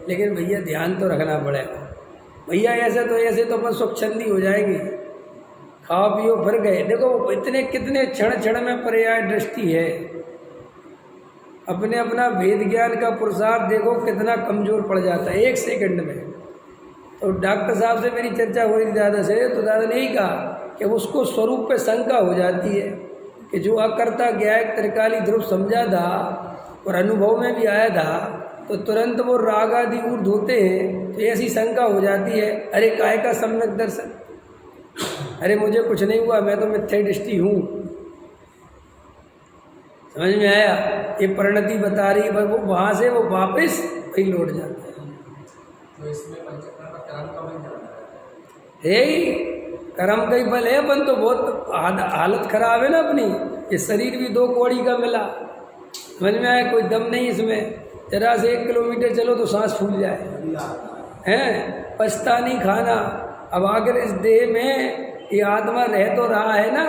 लेकिन भैया ध्यान तो रखना पड़ेगा। भैया ऐसे तो अपन स्वच्छंदी हो जाएंगे, खाओ पियो फिर गए। देखो इतने कितने क्षण में पर्याय दृष्टि है। अपने अपना भेद ज्ञान का पुरुषार्थ देखो कितना कमज़ोर पड़ जाता है 1 सेकंड में। तो डॉक्टर साहब से मेरी चर्चा हो रही थी दादा से, तो दादा ने यही कहा कि उसको स्वरूप पे शंका हो जाती है कि जो अकर्ता ज्ञायक त्रिकाली ध्रुव समझा था और अनुभव में भी आया था, तो तुरंत वो राग आदि ऊर्ध्व होते हैं, तो ऐसी शंका हो जाती है, अरे काय का सम्यक दर्शन, अरे मुझे कुछ नहीं हुआ, मैं तो मिथ्या दृष्टि हूँ। समझ में आया? ये परिणति बता रही है, वो वहाँ से वो वापस वही लौट जाता है।
तो इसमें पंचकर्म का कर्म का बन जाता
है ही कर्म का ही बल है। अपन तो बहुत हालत खराब है ना अपनी, ये शरीर भी 2 कौड़ी का मिला। समझ में आया? कोई दम नहीं इसमें, जरा से 1 किलोमीटर चलो तो सांस फूल जाए, हैं पछता नहीं खाना। अब आखिर इस देह में ये आत्मा रह तो रहा है ना,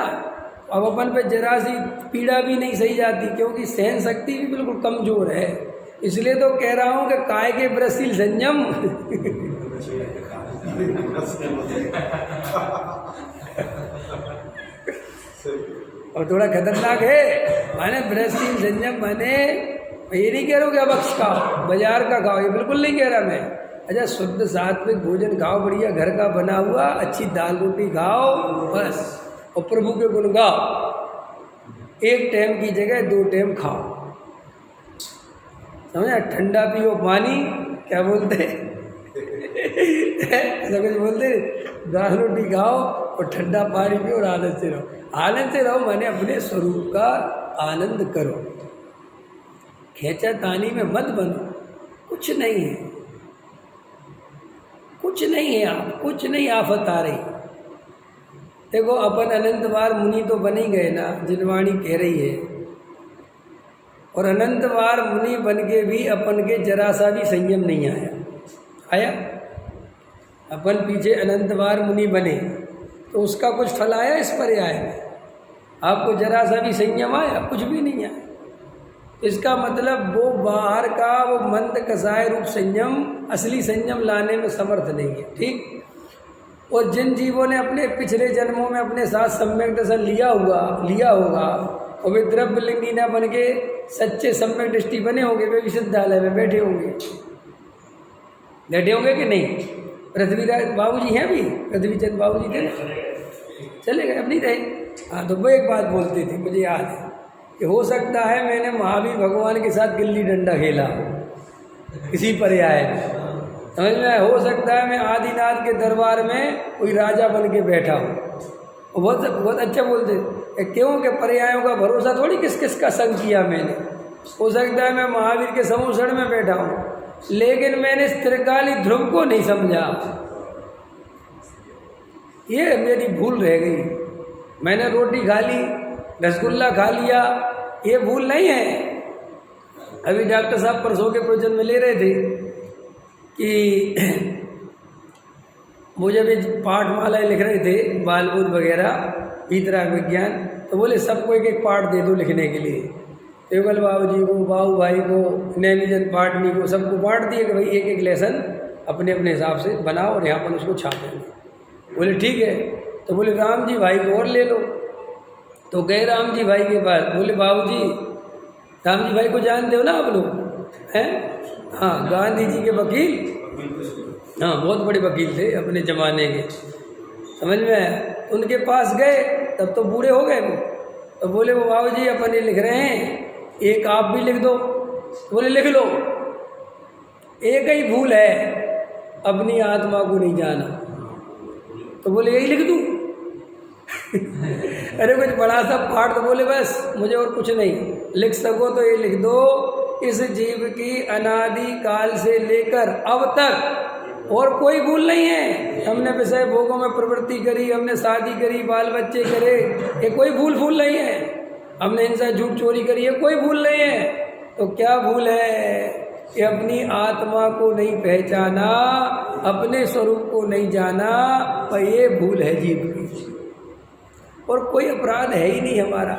अब अपन पे जरा सी पीड़ा भी नहीं सही जाती, क्योंकि सहन शक्ति भी बिल्कुल कमज़ोर है। इसलिए तो कह रहा हूँ कि काय के ब्रसील संयम। और थोड़ा खतरनाक है, माने ब्रसील संयम, माने ये नहीं कह रहा हूँ कि अब अक्ष खाओ, बाजार का खाओ, ये बिल्कुल नहीं कह रहा मैं। अच्छा शुद्ध सात्विक भोजन खाओ, बढ़िया घर का बना हुआ अच्छी दाल रोटी खाओ बस, और प्रभु के गुण गाओ। 1 टाइम की जगह 2 टाइम खाओ। समझा? ठंडा पियो पानी, क्या बोलते ऐसा कुछ बोलते, दाल रोटी खाओ और ठंडा पानी पियो और आनंद से रहो। आनंद से रहो माने अपने स्वरूप का आनंद करो, खेचा तानी में मत बनो। कुछ नहीं है, कुछ नहीं है, आप कुछ नहीं आफत आ रही। देखो अपन अनंत बार मुनि तो बन ही गए ना, जिनवाणी कह रही है। और अनंत बार मुनि बन के भी अपन के जरा सा भी संयम नहीं आया। आया? अपन पीछे अनंत बार मुनि बने तो उसका कुछ फल आया इस पर्याय में? आपको जरा सा भी संयम आया? कुछ भी नहीं आया। इसका मतलब वो बाहर का वो मंद कसाय रूप संयम असली संयम लाने में समर्थ नहीं है। ठीक? और जिन जीवों ने अपने पिछले जन्मों में अपने साथ सम्यक दर्शन लिया होगा और वे द्रव्यलिंगी न बन के सच्चे सम्यक दृष्टि बने होंगे, वे विश्वविद्यालय में बैठे होंगे कि नहीं? पृथ्वीराज बाबू जी हैं अभी, पृथ्वीचंद बाबू जी थे ना, चले गए, अब नहीं रहे। हाँ, तो वो एक बात बोलते थे, मुझे याद है कि हो सकता है मैंने महावीर भगवान के साथ गिल्ली डंडा खेला किसी पर्याय में, समझ में आया? हो सकता है मैं आदिनाथ के दरबार में कोई राजा बन के बैठा हूँ। बहुत बहुत अच्छा बोलते, क्यों के पर्यायों का भरोसा थोड़ी किस किस का संग किया मैंने। हो सकता है मैं महावीर के समूषण में बैठा हूँ, लेकिन मैंने त्रिकाली ध्रुव को नहीं समझा। ये मेरी भूल रह गई। मैंने रोटी खा ली, रसगुल्ला खा लिया, ये भूल नहीं है। अभी डॉक्टर साहब परसों के प्रवचन में ले रहे थे कि मुझे भी पाठमालाएं लिख रहे थे, बालबोध वगैरह वीतराग विज्ञान, तो बोले सबको एक एक पाठ दे दो लिखने के लिए। युगल बाबू जी को, बाबू भाई को, नैनीजन पाटनी को, सबको बांट दिए कि भाई एक एक लेसन अपने अपने हिसाब से बनाओ और यहाँ पर उसको छापेंगे। बोले ठीक है। तो बोले राम जी भाई को और ले लो। तो गए राम जी भाई के पास, बोले बाबू जी राम जी भाई को जानते हो ना आप लोग हैं? हाँ, गांधी जी के वकील, हाँ बहुत बड़े वकील थे अपने ज़माने के, समझ में आया? उनके पास गए, तब तो बूढ़े हो गए वो। तो बोले वो बाबू जी अपन ये लिख रहे हैं, एक आप भी लिख दो। बोले लिख लो। एक ही भूल है, अपनी आत्मा को नहीं जाना। तो बोले यही लिख दूँ? अरे कुछ बड़ा सा पाठ, तो बोले बस मुझे और कुछ नहीं, लिख सको तो ये लिख दो, इस जीव की अनादि काल से लेकर अब तक और कोई भूल नहीं है। हमने विषय भोगों में प्रवृत्ति करी, हमने शादी करी, बाल बच्चे करे, ये कोई भूल नहीं है। हमने इनसे झूठ चोरी करी है, कोई भूल नहीं है। तो क्या भूल है कि अपनी आत्मा को नहीं पहचाना, अपने स्वरूप को नहीं जाना, और ये भूल है जीव की। और कोई अपराध है ही नहीं हमारा,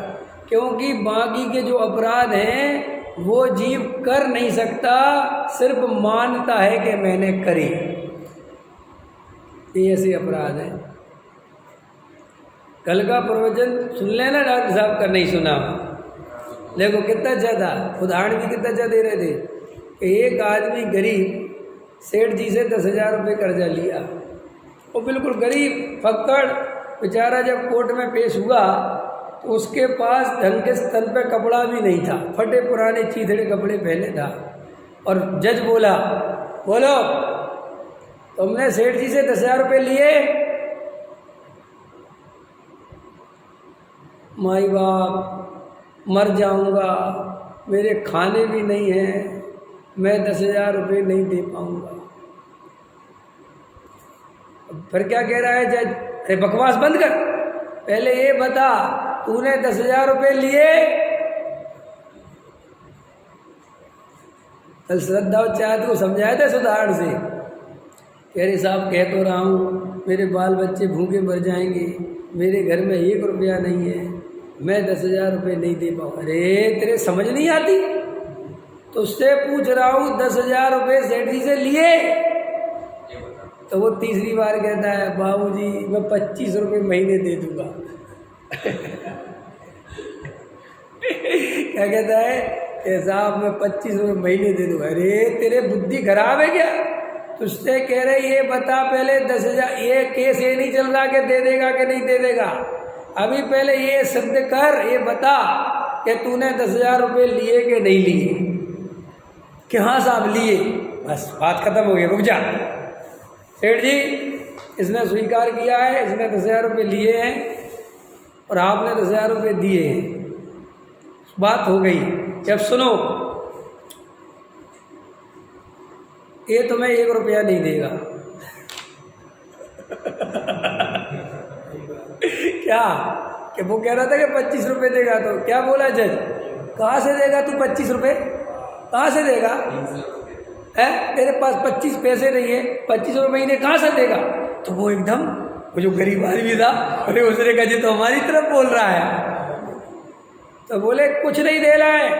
क्योंकि बाकी के जो अपराध हैं वो जीव कर नहीं सकता, सिर्फ मानता है कि मैंने करी। ये ऐसे अपराध है। कल का प्रवचन सुन लेना डॉक्टर साहब का, नहीं सुना देखो कितना ज़्यादा उदाहरण भी कितना ज़्यादा दे रहे थे कि एक आदमी गरीब सेठ जी से 10,000 रुपये कर्जा लिया, वो बिल्कुल गरीब फक्कड़ बेचारा। जब कोर्ट में पेश हुआ तो उसके पास ढंग के तन पे कपड़ा भी नहीं था, फटे पुराने चीथड़े कपड़े पहने था। और जज बोला, बोलो तुमने सेठ जी से 10,000 रुपये लिए? माई बाप मर जाऊंगा, मेरे खाने भी नहीं हैं, मैं 10,000 रुपये नहीं दे पाऊंगा। फिर क्या कह रहा है जज? अरे बकवास बंद कर, पहले ये बता तूने 10,000 रुपये लिए? कल श्रद्धा चाहत को समझाया था उदाहरण से, कह रहे साहब कह तो रहा हूँ मेरे बाल बच्चे भूखे मर जाएंगे, मेरे घर में 1 रुपया नहीं है, मैं 10,000 रुपये नहीं दे पाऊँ। अरे तेरे समझ नहीं आती? तो उससे पूछ रहा हूँ 10,000 रुपये सेठ जी से लिए? तो वो तीसरी बार कहता है बाबूजी मैं 25 रुपये महीने दे दूंगा। क्या कहता है कि साहब मैं 25 रुपये महीने दे दूंगा। अरे तेरे बुद्धि खराब है क्या? तुझसे कह रहे ये बता पहले 10,000, ये केस ये नहीं चल रहा कि दे देगा कि नहीं दे देगा, अभी पहले ये सिद्ध कर, ये बता कि तूने 10,000 रुपये लिए कि नहीं लिए? कि हाँ साहब लिए। बस बात खत्म हो गई, रुक जा। सेठ जी इसने स्वीकार किया है, इसने 10,000 रुपये लिए हैं और आपने 10,000 रुपये दिए हैं, बात हो गई। जब सुनो ये तुम्हें 1 रुपया नहीं देगा। क्या कि वो कह रहा था कि 25 रुपये देगा, तो क्या बोला जज, कहाँ से देगा तू 25 रुपये, कहाँ से देगा, है तेरे पास 25 पैसे नहीं है, 25 रुपये महीने कहाँ से देगा। तो वो एकदम, वो जो गरीब आदमी था, अरे उसने कहा जी तो हमारी तरफ बोल रहा है। तो बोले कुछ नहीं दे रहा है,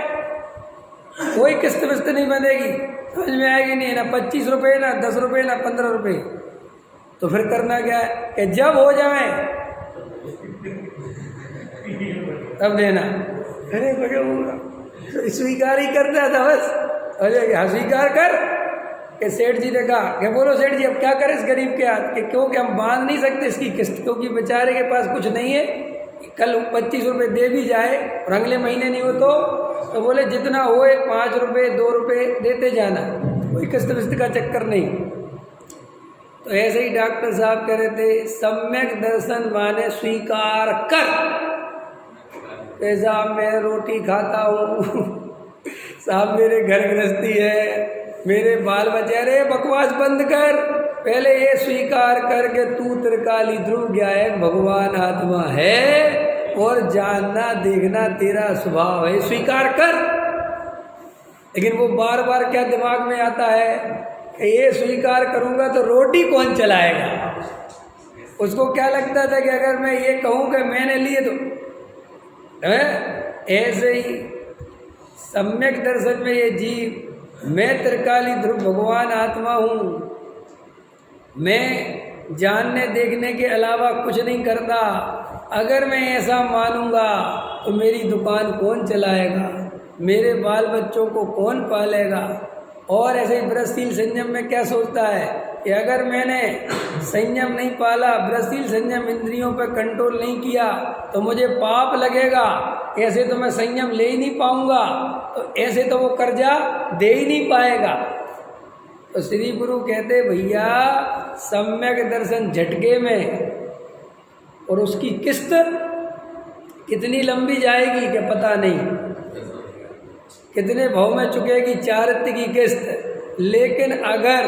कोई किस्त विस्त नहीं बनेगी, समझ में आएगी नहीं, ना 25 रुपये, ना 10 रुपये, ना 15 रुपये। तो फिर करना क्या है कि जब हो जाए तब देना। अरे भगवान स्वीकार ही करता था बस, अरे स्वीकार कर कि सेठ जी ने कहा कि बोलो सेठ जी अब क्या करें इस गरीब के हाथ के, क्योंकि हम बांध नहीं सकते इसकी किस्त, क्योंकि बेचारे के पास कुछ नहीं है, कल 25 रुपये दे भी जाए और अगले महीने नहीं हो तो बोले जितना हो 5 रुपये 2 रुपये देते जाना, कोई किस्त विस्त का चक्कर नहीं। तो ऐसे ही डॉक्टर साहब कह रहे थे सम्यक दर्शन माने स्वीकार कर, साहब मैं रोटी खाता हूँ, साहब मेरे घर गृहस्थी है, मेरे बाल बच्चे, अरे बकवास बंद कर, पहले ये स्वीकार कर के तू त्रिकाली ध्रुव ज्ञायक भगवान आत्मा है और जानना देखना तेरा स्वभाव है, स्वीकार कर। लेकिन वो बार बार क्या दिमाग में आता है कि ये स्वीकार करूँगा तो रोटी कौन चलाएगा। उसको क्या लगता था कि अगर मैं ये कहूँ कि मैंने लिए तो ऐसे ही सम्यक दर्शन में ये जीव, मैं त्रिकाली ध्रुव भगवान आत्मा हूँ, मैं जानने देखने के अलावा कुछ नहीं करता, अगर मैं ऐसा मानूंगा तो मेरी दुकान कौन चलाएगा, मेरे बाल बच्चों को कौन पालेगा। और ऐसे ही ब्रजशील संयम में क्या सोचता है कि अगर मैंने संयम नहीं पाला, ब्रजशील संयम इंद्रियों पर कंट्रोल नहीं किया तो मुझे पाप लगेगा, ऐसे तो मैं संयम ले ही नहीं पाऊंगा, तो ऐसे तो वो कर्जा दे ही नहीं पाएगा। तो श्री गुरु कहते भैया सम्यक दर्शन झटके में, और उसकी किस्त कितनी लंबी जाएगी कि पता नहीं, कितने भाव में चुकेगी चारित्र की किस्त। लेकिन अगर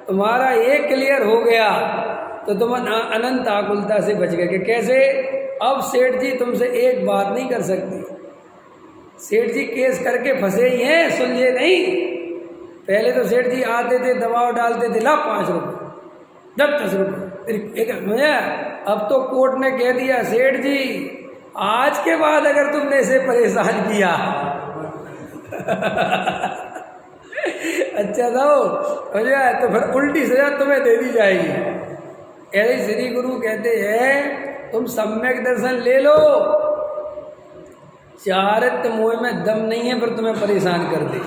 तुम्हारा ये क्लियर हो गया तो तुम अनंत आकुलता से बच गए। कि कैसे, अब सेठ जी तुमसे एक बात नहीं कर सकती, सेठ जी केस करके फंसे ही हैं, सुलझे नहीं। पहले तो सेठ जी आते थे, दबाव डालते थे, ला 5 रुपये 10 रुपये एक, अब तो कोर्ट ने कह दिया सेठ जी आज के बाद अगर तुमने इसे परेशान किया अच्छा था हो जाए तो फिर उल्टी सजा तुम्हें दे दी जाएगी। ऐसे श्री गुरु कहते हैं तुम सम्यक दर्शन ले लो, चारित्र मोह में दम नहीं है फिर तुम्हें परेशान कर दे।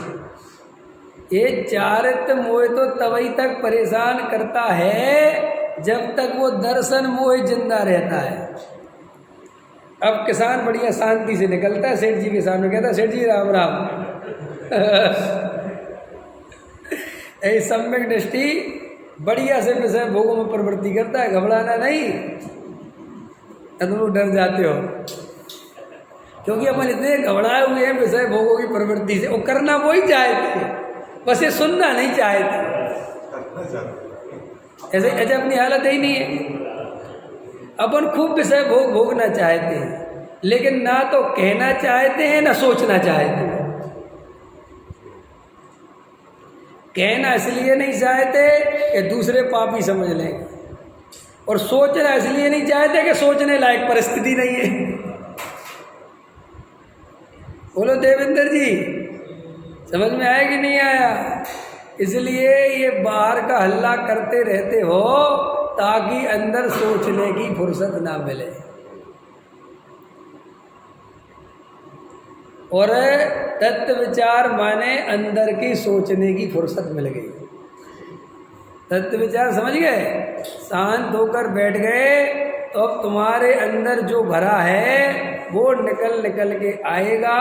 ये चारित्र मोह तो तभी तक परेशान करता है जब तक वो दर्शन मोह जिंदा रहता है। अब किसान बढ़िया शांति से निकलता है, सेठ जी के सामने कहता है सेठ जी राम राम ऐसी सम्यक दृष्टि बढ़िया से विषय भोगों में प्रवृत्ति करता है, घबराना नहीं। तुम डर जाते हो क्योंकि अपन इतने घबराए हुए हैं विषय भोगों की प्रवृत्ति से, वो करना वो ही चाहते हैं, बस ये सुनना नहीं चाहते। ऐसे ऐसे अपनी हालत ही नहीं है। अपन खूब विषय भोग भोगना चाहते हैं, लेकिन ना तो कहना चाहते हैं ना सोचना चाहते हैं। कहना इसलिए नहीं चाहते कि दूसरे पापी समझ लेंगे, और सोचना इसलिए नहीं चाहते कि सोचने लायक परिस्थिति नहीं है। बोलो देवेंद्र जी, समझ में आया कि नहीं आया? इसलिए ये बाहर का हल्ला करते रहते हो ताकि अंदर सोचने की फुर्सत ना मिले। और तत्व विचार माने अंदर की सोचने की फुर्सत मिल गई। तत्व विचार समझ गए, शांत होकर बैठ गए तो अब तुम्हारे अंदर जो भरा है वो निकल निकल के आएगा,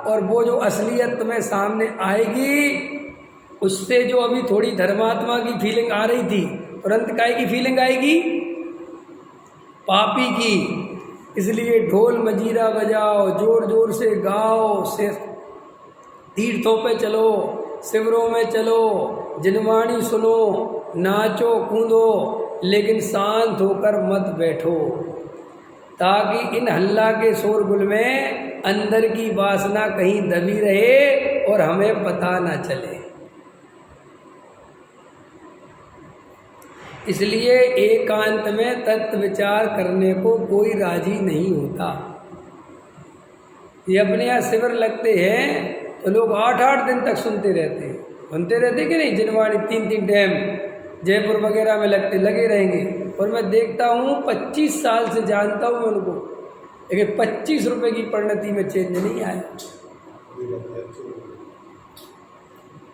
और वो जो असलियत तुम्हें सामने आएगी उससे जो अभी थोड़ी धर्मात्मा की फीलिंग आ रही थी, तुरंत काय की फीलिंग आएगी? पापी की। इसलिए ढोल मजीरा बजाओ, जोर जोर से गाओ, से तीर्थों पे चलो, शिविरों में चलो, जिनवाणी सुनो, नाचो कूदो, लेकिन शांत होकर मत बैठो। ताकि इन हल्ला के शोरगुल में अंदर की वासना कहीं दबी रहे और हमें पता ना चले। इसलिए एकांत में तत्व विचार करने को कोई राजी नहीं होता। ये अपने यहाँ शिविर लगते हैं तो लोग 8-8 दिन तक सुनते रहते कि नहीं, जिनवाणी 3-3 टाइम जयपुर वगैरह में लगे रहेंगे। और मैं देखता हूँ 25 साल से जानता हूँ मैं उनको, लेकिन 25 रुपए की परिणति में चेंज नहीं आया।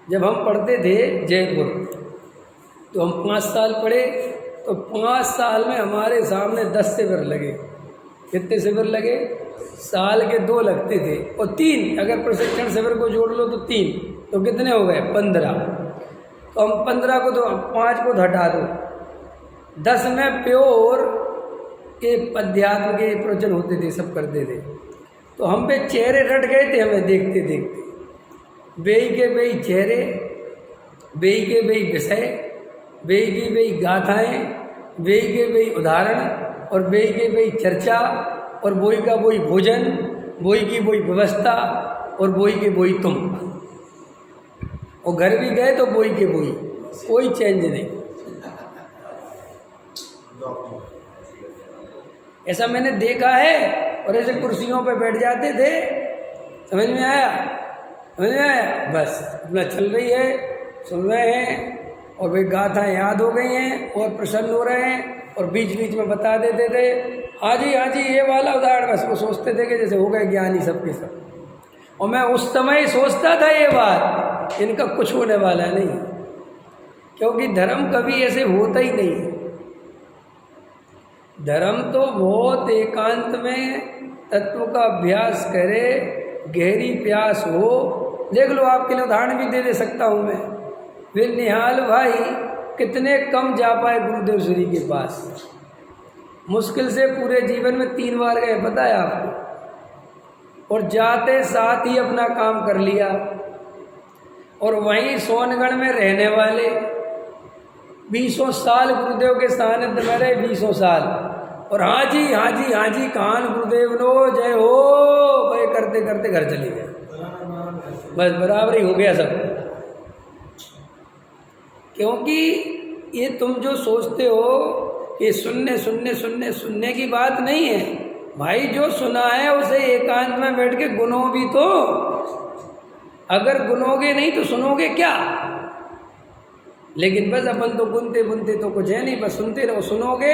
जब हम पढ़ते थे जयपुर तो हम 5 साल पढ़े, तो 5 साल में हमारे सामने 10 शिविर लगे। कितने शिविर लगे? साल के 2 लगते थे, और 3 अगर प्रशिक्षण शिविर को जोड़ लो तो 3, तो कितने हो गए? 15। तो हम 15 को तो 5 को हटा दो, 10 में प्योर के अध्यात्म के प्रवचन होते थे, सब करते थे। तो हम पे चेहरे रट गए थे हमें देखते देखते। बेई के बेई चेहरे, बेई के बेई विषय, बेई की बेई गाथाएँ, बेई के बेई उदाहरण, और बेई के बेई चर्चा, और बोई का बोई भोजन, बोई की बोई व्यवस्था, और बोई के बोई तुम। और घर भी गए तो बोई के बोई, कोई चेंज नहीं। ऐसा मैंने देखा है। और ऐसे कुर्सियों पे बैठ जाते थे, समझ में आया? बस अपना चल रही है, सुन रहे हैं, और वे गाथाएँ याद हो गई हैं और प्रसन्न हो रहे हैं, और बीच बीच में बता देते थे, हाँ जी ये वाला उदाहरण। बस वो सोचते थे कि जैसे हो गए ज्ञानी सबके सब। और मैं उस समय सोचता था ये बात, इनका कुछ होने वाला नहीं, क्योंकि धर्म कभी ऐसे होता ही नहीं है। धर्म तो बहुत एकांत में तत्व का अभ्यास करे, गहरी प्यास हो। देख लो, आपके लिए उदाहरण भी दे सकता हूँ मैं। वे निहाल भाई कितने कम जा पाए गुरुदेव श्री के पास, मुश्किल से पूरे जीवन में 3 बार गए, पता है आपको। और जाते साथ ही अपना काम कर लिया। और वहीं सोनगढ़ में रहने वाले 20 साल गुरुदेव के सानिध्य में रहे, 20 साल। और हाँ जी कान गुरुदेव नो जय हो भाई करते करते घर चले गए। बस बराबर ही हो गया सब। क्योंकि ये तुम जो सोचते हो ये सुनने की बात नहीं है भाई। जो सुना है उसे एकांत में बैठ के गुनो भी तो। अगर गुनोगे नहीं तो सुनोगे क्या? लेकिन बस अपन तो बुनते तो कुछ है नहीं, बस सुनते रहो। सुनोगे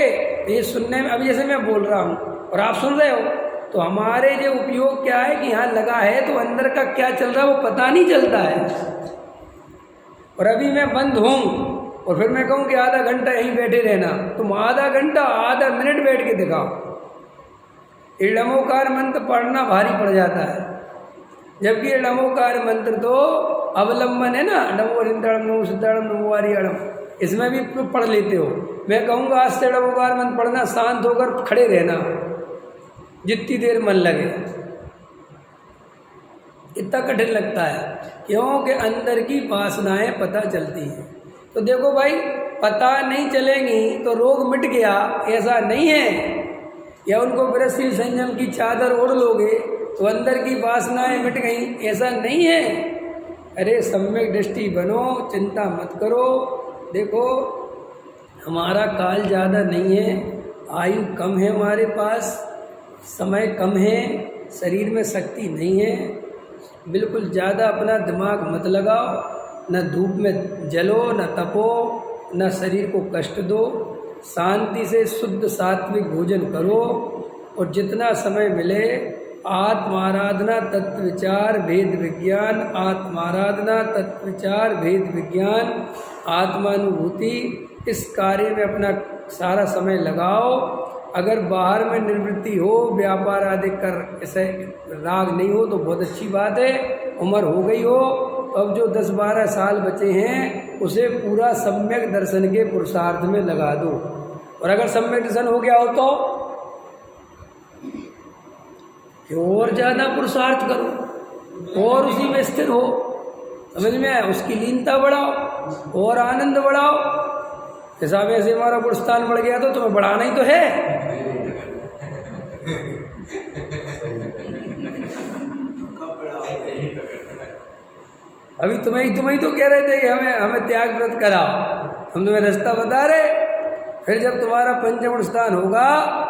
ये सुनने में, अभी जैसे मैं बोल रहा हूँ और आप सुन रहे हो, तो हमारे जो उपयोग क्या है कि यहाँ लगा है तो अंदर का क्या चल रहा है वो पता नहीं चलता है। और अभी मैं बंद हूँ और फिर मैं कहूँ कि आधा घंटा यहीं बैठे रहना, तुम आधा घंटा आधा मिनट बैठ के दिखाओ। ईडमोकार मंत्र पढ़ना भारी पड़ जाता है, जबकि ईडमोकार मंत्र तो अवलंबन है ना, नमो रिंदड़म नमो सिद्धड़म नमो वारियड़म, इसमें भी पढ़ लेते हो। मैं कहूँगा आज से ईडमोकार मंत्र पढ़ना, शांत होकर खड़े रहना जितनी देर मन लगे। इतना कठिन लगता है क्योंकि अंदर की वासनाएं पता चलती हैं। तो देखो भाई, पता नहीं चलेंगी तो रोग मिट गया ऐसा नहीं है, या उनको विरसशील संयम की चादर ओढ़ लोगे तो अंदर की वासनाएं मिट गई ऐसा नहीं है। अरे सम्यक दृष्टि बनो, चिंता मत करो। देखो हमारा काल ज़्यादा नहीं है, आयु कम है, हमारे पास समय कम है, शरीर में शक्ति नहीं है। बिल्कुल ज़्यादा अपना दिमाग मत लगाओ, न धूप में जलो, न तपो, न शरीर को कष्ट दो। शांति से शुद्ध सात्विक भोजन करो और जितना समय मिले आत्माराधना, तत्व विचार, भेद विज्ञान, आत्माराधना, तत्व विचार, भेद विज्ञान, आत्मानुभूति, इस कार्य में अपना सारा समय लगाओ। अगर बाहर में निवृत्ति हो, व्यापार आदि कर ऐसे राग नहीं हो तो बहुत अच्छी बात है। उम्र हो गई हो तो अब जो 10-12 साल बचे हैं उसे पूरा सम्यक दर्शन के पुरुषार्थ में लगा दो। और अगर सम्यक दर्शन हो गया हो तो और ज़्यादा पुरुषार्थ करो और उसी में स्थिर हो। समझ में आया? उसकी लीनता बढ़ाओ और आनंद बढ़ाओ। हिसाब ऐसे हमारा गुण स्थान बढ़ गया तो तुम्हें बढ़ाना ही तो है। अभी तुम्हें तो कह रहे थे कि हमें त्याग व्रत कराओ, हम तुम्हें रास्ता बता रहे। फिर जब तुम्हारा पंचम स्थान होगा,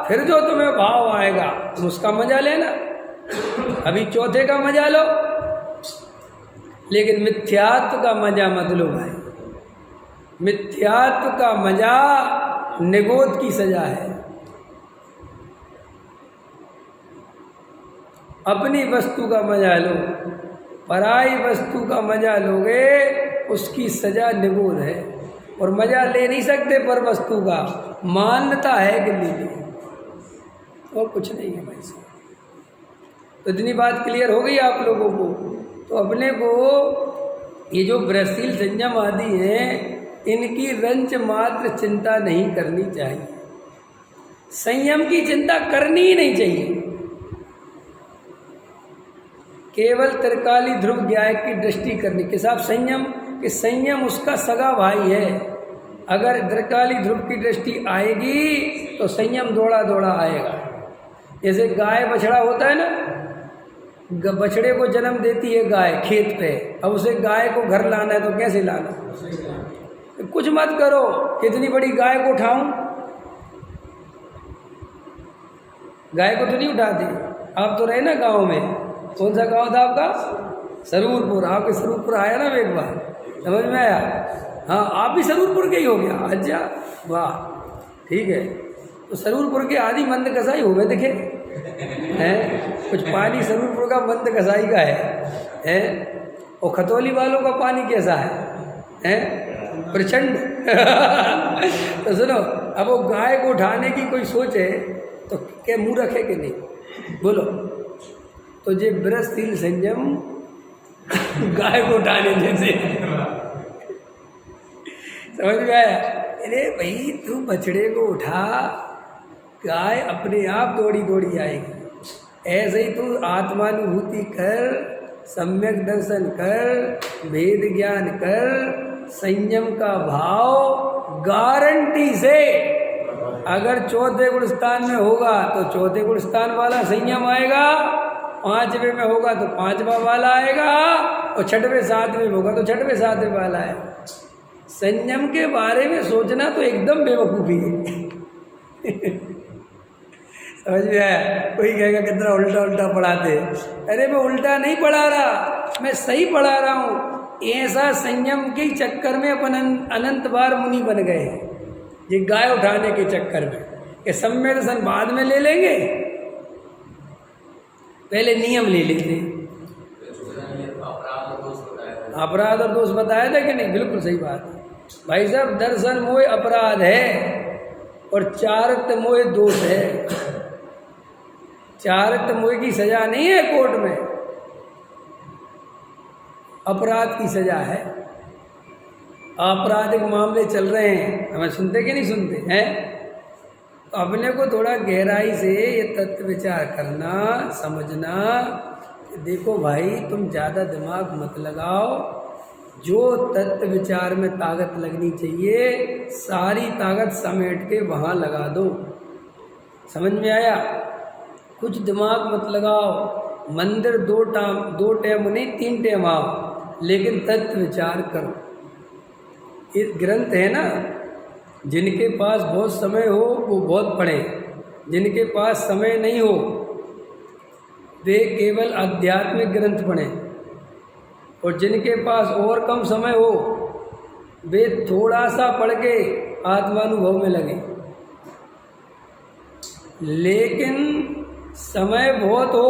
फिर जो तुम्हें भाव आएगा तुम उसका मजा लेना। अभी चौथे का मजा लो, लेकिन मिथ्यात्व का मजा मत लो भाई। मिथ्यात्व का मजा निगोद की सजा है। अपनी वस्तु का मजा लो, पराई वस्तु का मजा लोगे उसकी सजा निगोद है। और मजा ले नहीं सकते पर वस्तु का, मान्यता है कि ले लो, और कुछ नहीं है भाई साहब। तो इतनी बात क्लियर हो गई आप लोगों को। तो अपने को ये जो ब्रजशील संयम आदि हैं, इनकी रंच मात्र चिंता नहीं करनी चाहिए। संयम की चिंता करनी ही नहीं चाहिए। केवल त्रिकाली ध्रुव ज्ञाय की दृष्टि करनी के साथ संयम, कि संयम उसका सगा भाई है। अगर त्रिकाली ध्रुव की दृष्टि आएगी तो संयम दौड़ा दौड़ा आएगा। जैसे गाय बछड़ा होता है ना, बछड़े को जन्म देती है गाय खेत पे, अब उसे गाय को घर लाना है तो कैसे लाना? कुछ मत करो, कितनी बड़ी गाय को उठाऊं? गाय को तो नहीं उठाती। आप तो रहे ना गांव में, कौन सा गांव था आपका? सरूरपुर। आपके सरूरपुर आया ना एक बार, समझ में आया? हाँ, आप भी सरूरपुर के ही हो गया। अच्छा, वाह, ठीक है। तो सरूरपुर के आदि मंद कसाई हो गए दिखे हैं। कुछ पानी सरूरपुर का मंद कसाई का है। और खतौली वालों का पानी कैसा है? प्रचंड। तो सुनो, अब वो गाय को उठाने की कोई सोचे तो क्या मूर्ख है कि नहीं? बोलो। तो ये ब्रजशील संयम गाय को उठाने जैसे, समझ में आया? अरे भाई, तू बछड़े को उठा, गाय अपने आप दौड़ी दौड़ी आएगी। ऐसे ही तू आत्मानुभूति कर, सम्यक दर्शन कर, वेद ज्ञान कर, संयम का भाव गारंटी से अगर चौथे गुण स्थान में होगा तो चौथे गुण स्थान वाला संयम आएगा, 5वें में होगा तो 5वां वाला आएगा, और 6वें 7वें में होगा तो 6वें 7वें वाला आएगा। संयम के बारे में सोचना तो एकदम बेवकूफ़ी है। समझ में आया? कोई कहेगा कितना उल्टा उल्टा पढ़ाते। अरे मैं उल्टा नहीं पढ़ा रहा, मैं सही पढ़ा रहा हूँ। ऐसा संयम के चक्कर में अपन अनंत बार मुनि बन गए हैं, ये गाय उठाने के चक्कर में। ये सम्यक दर्शन बाद में ले लेंगे, पहले नियम ले लेते। अपराध और दोष बताया था कि नहीं? बिल्कुल सही बात है भाई साहब। दर्शन मोह अपराध है और चारित्र मोह दोष है। चारित्र मोह की सजा नहीं है कोर्ट में, अपराध की सजा है। आपराधिक मामले चल रहे हैं, हमें सुनते कि नहीं सुनते हैं? तो अपने को थोड़ा गहराई से ये तत्व विचार करना, समझना कि देखो भाई, तुम ज़्यादा दिमाग मत लगाओ। जो तत्व विचार में ताकत लगनी चाहिए, सारी ताकत समेट के वहाँ लगा दो। समझ में आया? कुछ दिमाग मत लगाओ। मंदिर 2 टाइम नहीं 3 टाइम आओ, लेकिन तत्व विचार करो। ये ग्रंथ है ना, जिनके पास बहुत समय हो वो बहुत पढ़ें, जिनके पास समय नहीं हो वे केवल आध्यात्मिक ग्रंथ पढ़ें, और जिनके पास और कम समय हो वे थोड़ा सा पढ़ के आत्मानुभव में लगे। लेकिन समय बहुत हो,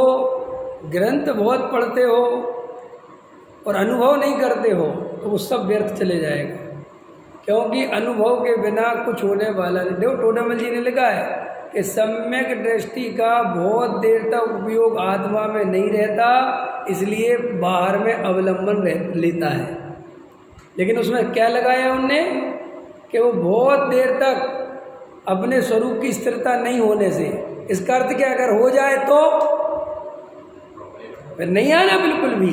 ग्रंथ बहुत पढ़ते हो और अनुभव नहीं करते हो तो वो सब व्यर्थ चले जाएगा। क्योंकि अनुभव के बिना कुछ होने वाला नहीं। देखो, टोडामल जी ने लिखा है कि सम्यक दृष्टि का बहुत देर तक उपयोग आत्मा में नहीं रहता, इसलिए बाहर में अवलंबन लेता है। लेकिन उसमें क्या लगाया उनने कि वो बहुत देर तक अपने स्वरूप की स्थिरता नहीं होने से। इसका अर्थ क्या? अगर हो जाए तो फिर नहीं आना बिल्कुल भी।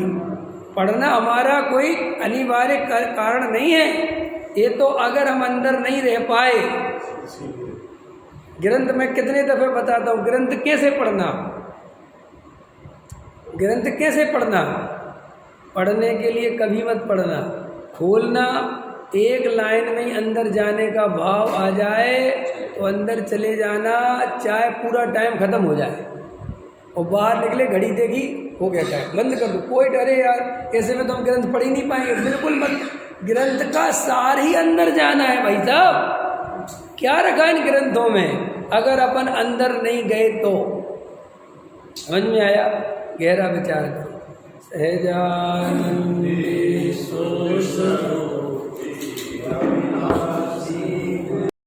पढ़ना हमारा कोई अनिवार्य कारण नहीं है। ये तो अगर हम अंदर नहीं रह पाए, ग्रंथ मैं कितने दफ़े बताता हूँ, ग्रंथ कैसे पढ़ना, ग्रंथ कैसे पढ़ना। पढ़ने के लिए कभी मत पढ़ना, खोलना, एक लाइन में ही अंदर जाने का भाव आ जाए तो अंदर चले जाना, चाहे पूरा टाइम खत्म हो जाए, और बाहर निकले घड़ी देखी हो गया टाइम, बंद कर दो। कोई डरे यार ऐसे में तो हम ग्रंथ पढ़ ही नहीं पाएंगे, बिल्कुल मत। ग्रंथ का सार ही अंदर जाना है भाई साहब। क्या रखा इन ग्रंथों में, अगर अपन अंदर नहीं गए तो। समझ में आया? गहरा विचार करो। सहजानंद